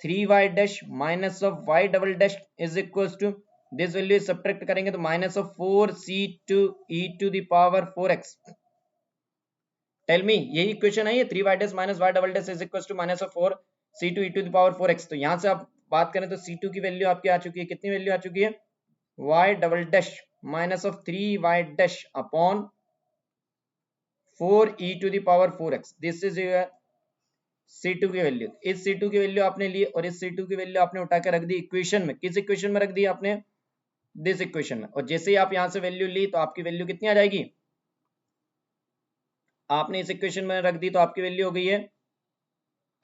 3y dash minus of y double dash is equal to, this value subtract करेंगे तो minus of 4c2 e to the power 4x। Tell me, यही इक्वेशन है ये, 3y dash minus y double dash is equal to minus of 4c2 e to the power 4x। तो यहां से आप बात करें तो c2 की वैल्यू आपकी आ चुकी है, कितनी वैल्यू आ चुकी है, y double dash minus of 3y dash upon 4e to the power 4x। This is your c2 की वैल्यू। इस c2 की वैल्यू आपने ली और इस c2 की वैल्यू आपने उठा के रख दी इक्वेशन में। किस इक्वेशन में रख दी आपने, दिस इक्वेशन में। और जैसे ही आप यहां से वैल्यू ली तो आपकी वैल्यू कितनी आ जाएगी, आपने इस इक्वेशन में रख दी तो आपकी वैल्यू हो गई है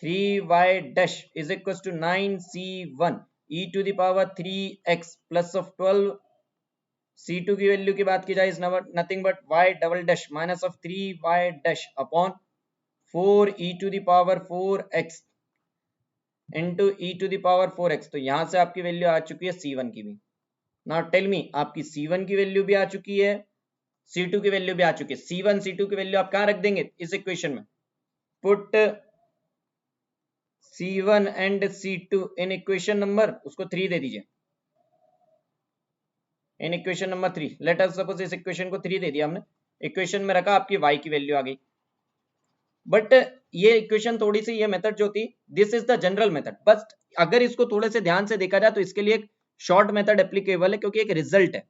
3y dash is equal to 9c1 e to the power 3x plus of 12, c2 की वैल्यू की बात की जाए is nothing but y double dash minus of 3y dash upon 4e to the power 4x into e to the power 4x। तो यहां से आपकी value आ चुकी है c1 की भी। नाउ टेल मी, आपकी c1 की वैल्यू भी आ चुकी है, c2 की वैल्यू भी आ चुकी है। c1 c2 की वैल्यू आप कहां रख देंगे इस इक्वेशन में, put c1 and c2 in equation number, उसको 3 दे दीजिए, in equation number 3। Late us suppose इस इक्वेशन को 3 दे दिया हमने, इक्वेशन में रखा, आपकी y की वैल्यू आ गई। बट ये इक्वेशन थोड़ी सी, ये मेथड जो थी, this is the general method, बस अगर इसको थोड़े से ध्यान से देखा जाए तो इसके लिए एक शॉर्ट मेथड एप्लीकेबल है, क्योंकि एक रिजल्ट है।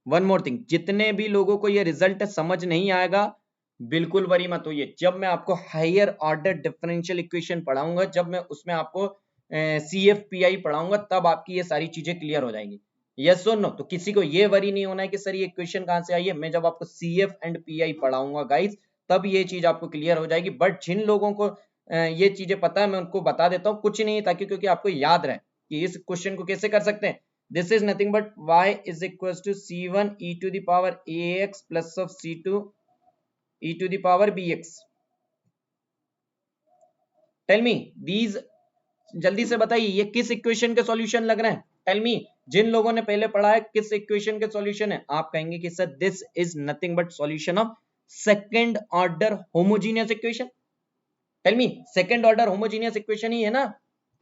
वन मोर थिंग, जितने भी लोगों को ये रिजल्ट समझ नहीं आएगा बिल्कुल वरी मत होइए, जब मैं आपको हायर ऑर्डर डिफरेंशियल इक्वेशन पढ़ाऊंगा, जब मैं उसमें आपको CFPI पढ़ाऊंगा, तब आपकी ये सारी चीजें क्लियर हो जाएंगी। यस और नो, तो किसी को ये वरी नहीं होना है कि सर ये इक्वेशन कहां से आई है। मैं जब आपको CF एंड PI पढ़ाऊंगा गाइस, तब ये चीज आपको क्लियर हो जाएगी। बट जिन लोगों को ये चीजें पता है, मैं उनको बता देता हूँ, कुछ नहीं, ताकि क्योंकि आपको याद रहे कि इस क्वेश्चन को कैसे कर सकते हैं। This is nothing but y is equal to c1 e to the power ax plus of c2 e to the power bx। Tell me these, जल्दी से बताइए ये किस इक्वेशन के सॉल्यूशन लग रहे हैं। टेल मी, जिन लोगों ने पहले पढ़ा है किस इक्वेशन के सॉल्यूशन है, आप कहेंगे कि sir this is nothing but solution of second order homogeneous equation. Tell me, second order homogeneous equation ही है ना,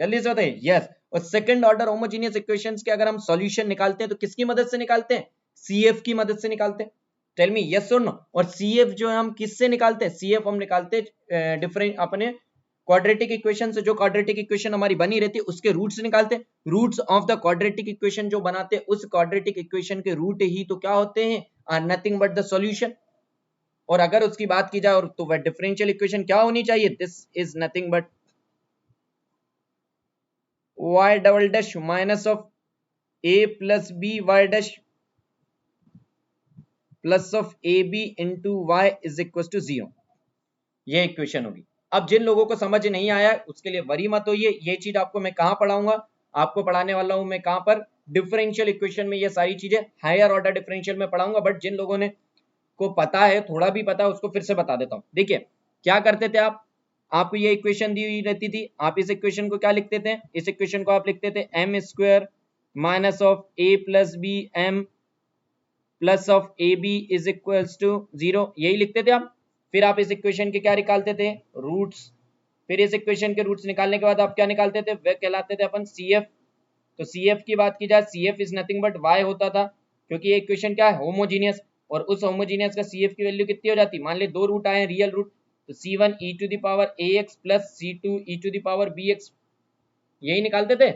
जल्दी से बताइए। यस, और सेकंड ऑर्डर होमोजेनियस इक्वेशंस के अगर हम सॉल्यूशन निकालते हैं तो किसकी मदद से निकालते हैं, CF की मदद से निकालते हैं। टेल मी यस और नो। और CF जो हम किससे निकालते हैं, CF हम निकालते हैं डिफरेंट अपने क्वाड्रेटिक इक्वेशन से। जो क्वाड्रेटिक इक्वेशन हमारी बनी रहती है उसके रूट से निकालते हैं। Roots of the quadratic equation जो बनाते हैं, उस क्वाड्रेटिक इक्वेशन के रूट ही तो क्या होते हैं, नथिंग बट द सॉल्यूशन। और अगर उसकी बात की जाए और तो वह डिफरेंशियल इक्वेशन क्या होनी चाहिए, this is nothing but y double dash minus of a plus b y dash plus of a b into y is equal to 0। ये इक्वेशन होगी। अब जिन लोगों को समझ नहीं आया उसके लिए वरी मत होइए, ये चीज आपको मैं कहां पढ़ाऊंगा, आपको पढ़ाने वाला हूं मैं कहां पर, डिफरेंशियल इक्वेशन में। ये सारी चीजें हायर ऑर्डर डिफरेंशियल में पढ़ाऊंगा, बट जिन लोगों ने को पता है, थोड़ा भी पता है, उसको फिर से बता देता हूं। देखिए क्या करते थे आपको ये इक्वेशन दी हुई रहती थी, आप इस इक्वेशन को क्या लिखते थे, इस इक्वेशन को आप लिखते थे m square minus of a plus b m plus of a b is equals to 0, यही लिखते थे आप। फिर आप इस इक्वेशन के क्या निकालते थे, रूट्स। फिर इस इक्वेशन के रूट्स निकालने के बाद आप क्या निकालते थे, वे कहलाते थे अपन सी एफ। तो सी एफ की बात की जाए, C F is nothing but y होता था, क्योंकि ये इक्वेशन क्या है, होमोजीनियस। और उस होमोजीनियस का सी एफ की वैल्यू कितनी हो जाती, मान ली दो रूट आए रियल रूट, तो C one e to the power a x plus C two e to the power b x, यही निकालते थे।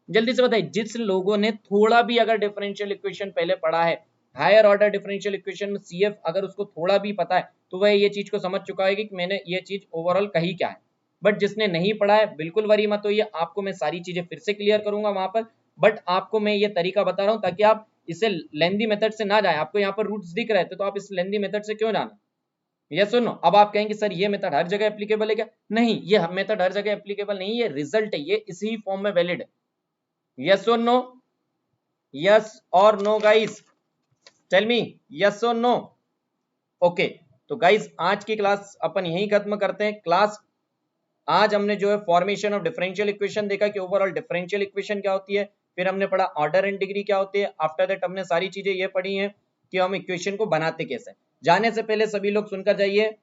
जल्दी से बताइए, जिस लोगों ने थोड़ा भी अगर डिफरेंशियल इक्वेशन पहले पढ़ा है, हायर ऑर्डर डिफरेंशियल इक्वेशन में सीएफ अगर उसको थोड़ा भी पता है, तो वह ये चीज को समझ चुका है कि मैंने ये चीज ओवरऑल कही क्या है। बट जिसने नहीं पढ़ा है, बिल्कुल वरी मत होइए, आपको मैं सारी चीजें फिर से क्लियर करूंगा वहां पर। बट आपको मैं ये तरीका बता रहा हूं ताकि आप इसे लेंदी मेथड से ना जाए। आपको यहाँ पर रूट्स दिख रहे थे, तो आप इस लेंदी मेथड से क्यों जाना। यस और नो। अब आप कहेंगे सर ये मेथड हर जगह एप्लीकेबल है क्या, नहीं, ये मेथड हर जगह एप्लीकेबल नहीं, ये रिजल्ट है, ये इसी फॉर्म में वैलिड है। yes or no, yes or no guys, tell me yes or no। Okay तो गाइज आज की क्लास अपन यहीं खत्म करते हैं। क्लास आज हमने जो है फॉर्मेशन ऑफ डिफरेंशियल इक्वेशन देखा कि ओवरऑल डिफरेंशियल इक्वेशन क्या होती है, फिर हमने पढ़ा ऑर्डर एंड डिग्री क्या होती है। आफ्टर दैट हमने सारी चीजें ये पढ़ी हैं कि हम इक्वेशन को बनाते कैसे। जाने से पहले सभी लोग सुनकर जाइए,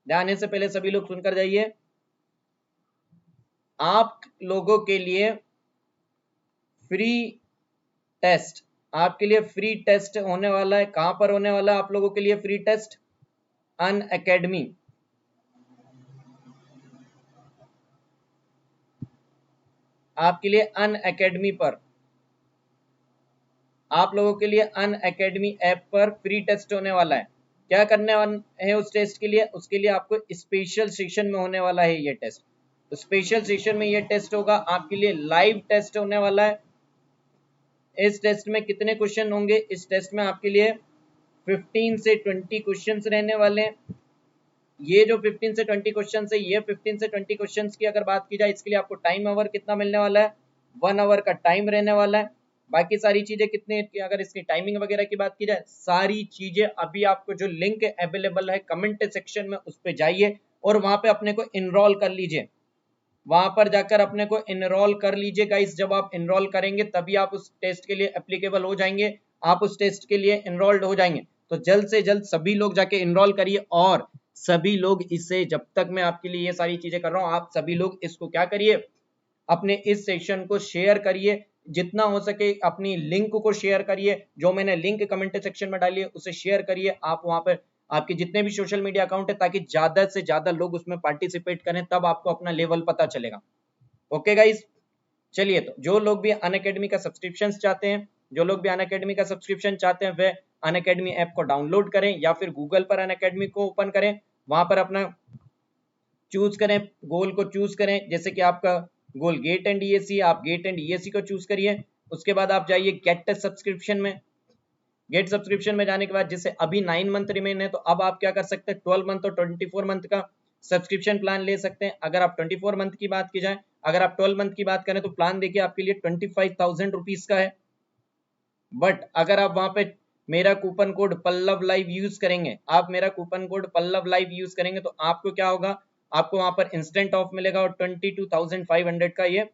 जाने से पहले सभी लोग सुनकर जाइए, आप लोगों के लिए फ्री टेस्ट, आपके लिए फ्री टेस्ट होने वाला है। कहां पर होने वाला है आप लोगों के लिए फ्री टेस्ट, अनअकैडमी। आपके लिए अनअकैडमी पर, आप लोगों के लिए अनअकैडमी ऐप पर फ्री टेस्ट होने वाला है। क्या करने है उस टेस्ट के लिए, उसके लिए आपको स्पेशल सेशन में होने वाला है ये टेस्ट। तो स्पेशल सेशन में ये टेस्ट होगा, आपके लिए लाइव टेस्ट होने वाला है। इस टेस्ट में कितने क्वेश्चन होंगे, इस टेस्ट में आपके लिए 15 से 20 क्वेश्चंस रहने वाले हैं। ये जो 15 से 20 क्वेश्चंस है, ये 15 से 20 क्वेश्चंस की अगर बात की जाए, इसके लिए आपको टाइम ओवर कितना मिलने वाला है, 1 आवर का टाइम रहने वाला है। बाकी सारी चीजें कितने, अगर इसकी टाइमिंग वगैरह की बात की जाए, सारी चीजें अभी आपको जो लिंक अवेलेबल है कमेंट सेक्शन में, उस पर जाइए और वहां पे अपने को इनरोल कर लीजिए। वहां पर जाकर अपने को इनरोल कर लीजिए गाइस। जब आप इनरोल करेंगे तभी आप उस टेस्ट के लिए एप्लीकेबल हो जाएंगे, आप उस टेस्ट के लिए इनरोल्ड हो जाएंगे। तो जल्द से जल्द सभी लोग जाके इनरोल करिए, और सभी लोग इसे, जब तक मैं आपके लिए ये सारी चीजें कर रहा हूं, आप सभी लोग इसको क्या करिए, अपने इस सेशन को शेयर करिए, जितना हो सके अपनी लिंक को शेयर करिए। जो मैंने लिंक कमेंट सेक्शन में डाली है उसे शेयर करिए आप वहां पर, आपके जितने भी सोशल मीडिया अकाउंट है, ताकि ज्यादा से ज्यादा लोग उसमें पार्टिसिपेट करें, तब आपको अपना लेवल पता चलेगा। ओके गाइस, चलिए तो जो लोग भी अनअकैडमी का सब्सक्रिप्शन चाहते हैं, जो लोग भी अनअकैडमी का सब्सक्रिप्शन चाहते हैं, वे अनअकैडमी ऐप को डाउनलोड करें या फिर गूगल पर अनअकैडमी को ओपन करें, वहां पर अपना चूज करें, गोल को चूज करें। जैसे कि आपका गोल गेट एंड ईएसी, आप गेट एंड ईएसी को चूज करिए। उसके बाद आप जाइए गेट सब्सक्रिप्शन में। गेट सब्सक्रिप्शन में जाने के बाद, जैसे अभी 9 मंथ रिमेन है, तो अब आप क्या कर सकते हैं, 12 मंथ और 24 मंथ का सब्सक्रिप्शन प्लान ले सकते हैं। अगर आप 24 मंथ की बात की जाए, अगर आप 12 मंथ की बात करें, तो प्लान देखिए आपके लिए 25,000 रुपीज का है। बट अगर आप वहां पे मेरा coupon code Pallav live use करेंगे, आप मेरा coupon code Pallav live use करेंगे, तो आपको क्या होगा, आपको वहां पर इंस्टेंट ऑफ मिलेगा और 22,500 का ये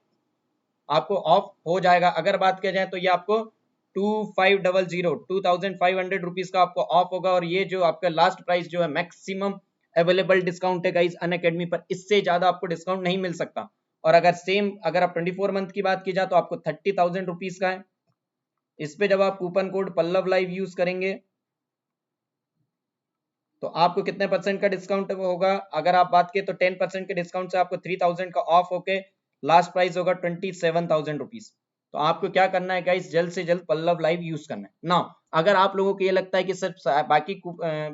आपको ऑफ हो जाएगा। अगर बात किया जाए तो ये आपको 2,500 रुपीज का आपको ऑफ होगा। और ये जो आपका लास्ट प्राइस जो है, मैक्सिमम अवेलेबल डिस्काउंट है गाइस अनअकैडमी पर, इससे ज्यादा आपको डिस्काउंट नहीं मिल सकता। और अगर आप 24 मंथ की बात की जाए, तो आपको 30,000 रुपीज का है। इस पे जब आप coupon code Pallav live use करेंगे, तो आपको कितने परसेंट का डिस्काउंट होगा, अगर आप बात करें तो 10% के डिस्काउंट से आपको 3,000 का ऑफ होके लास्ट प्राइस होगा 27,000 रुपीज। तो आपको क्या करना है गाइस, जल्द से जल्द पल्लव लाइव यूज करना है ना। अगर आप लोगों को ये लगता है कि सिर्फ बाकी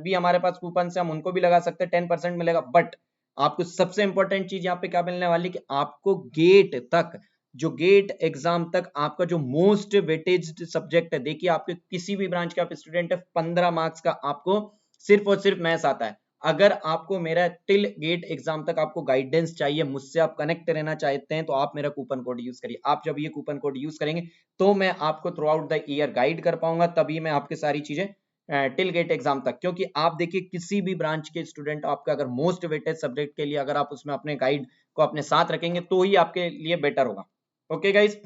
भी हमारे पास कूपन से हम उनको भी लगा सकते हैं, 10% मिलेगा, बट आपको सबसे इंपॉर्टेंट चीज यहाँ पे क्या मिलने वाली कि आपको गेट तक, जो गेट एग्जाम तक आपका जो मोस्ट वेटेज सब्जेक्ट है, देखिए आपके किसी भी ब्रांच के आप स्टूडेंट है, 15 मार्क्स का आपको सिर्फ और सिर्फ मैथ्स आता है। अगर आपको मेरा टिल गेट एग्जाम तक आपको गाइडेंस चाहिए, मुझसे आप कनेक्ट रहना चाहते हैं, तो आप मेरा कूपन कोड यूज करिए। आप जब ये कूपन कोड यूज करेंगे तो मैं आपको through out the year guide कर पाऊंगा, तभी मैं आपकी सारी चीजें टिल गेट एग्जाम तक, क्योंकि आप देखिए किसी भी ब्रांच के स्टूडेंट आपका अगर मोस्ट वेटेड सब्जेक्ट के लिए अगर आप उसमें अपने गाइड को अपने साथ रखेंगे तो ही आपके लिए बेटर होगा। Okay guys,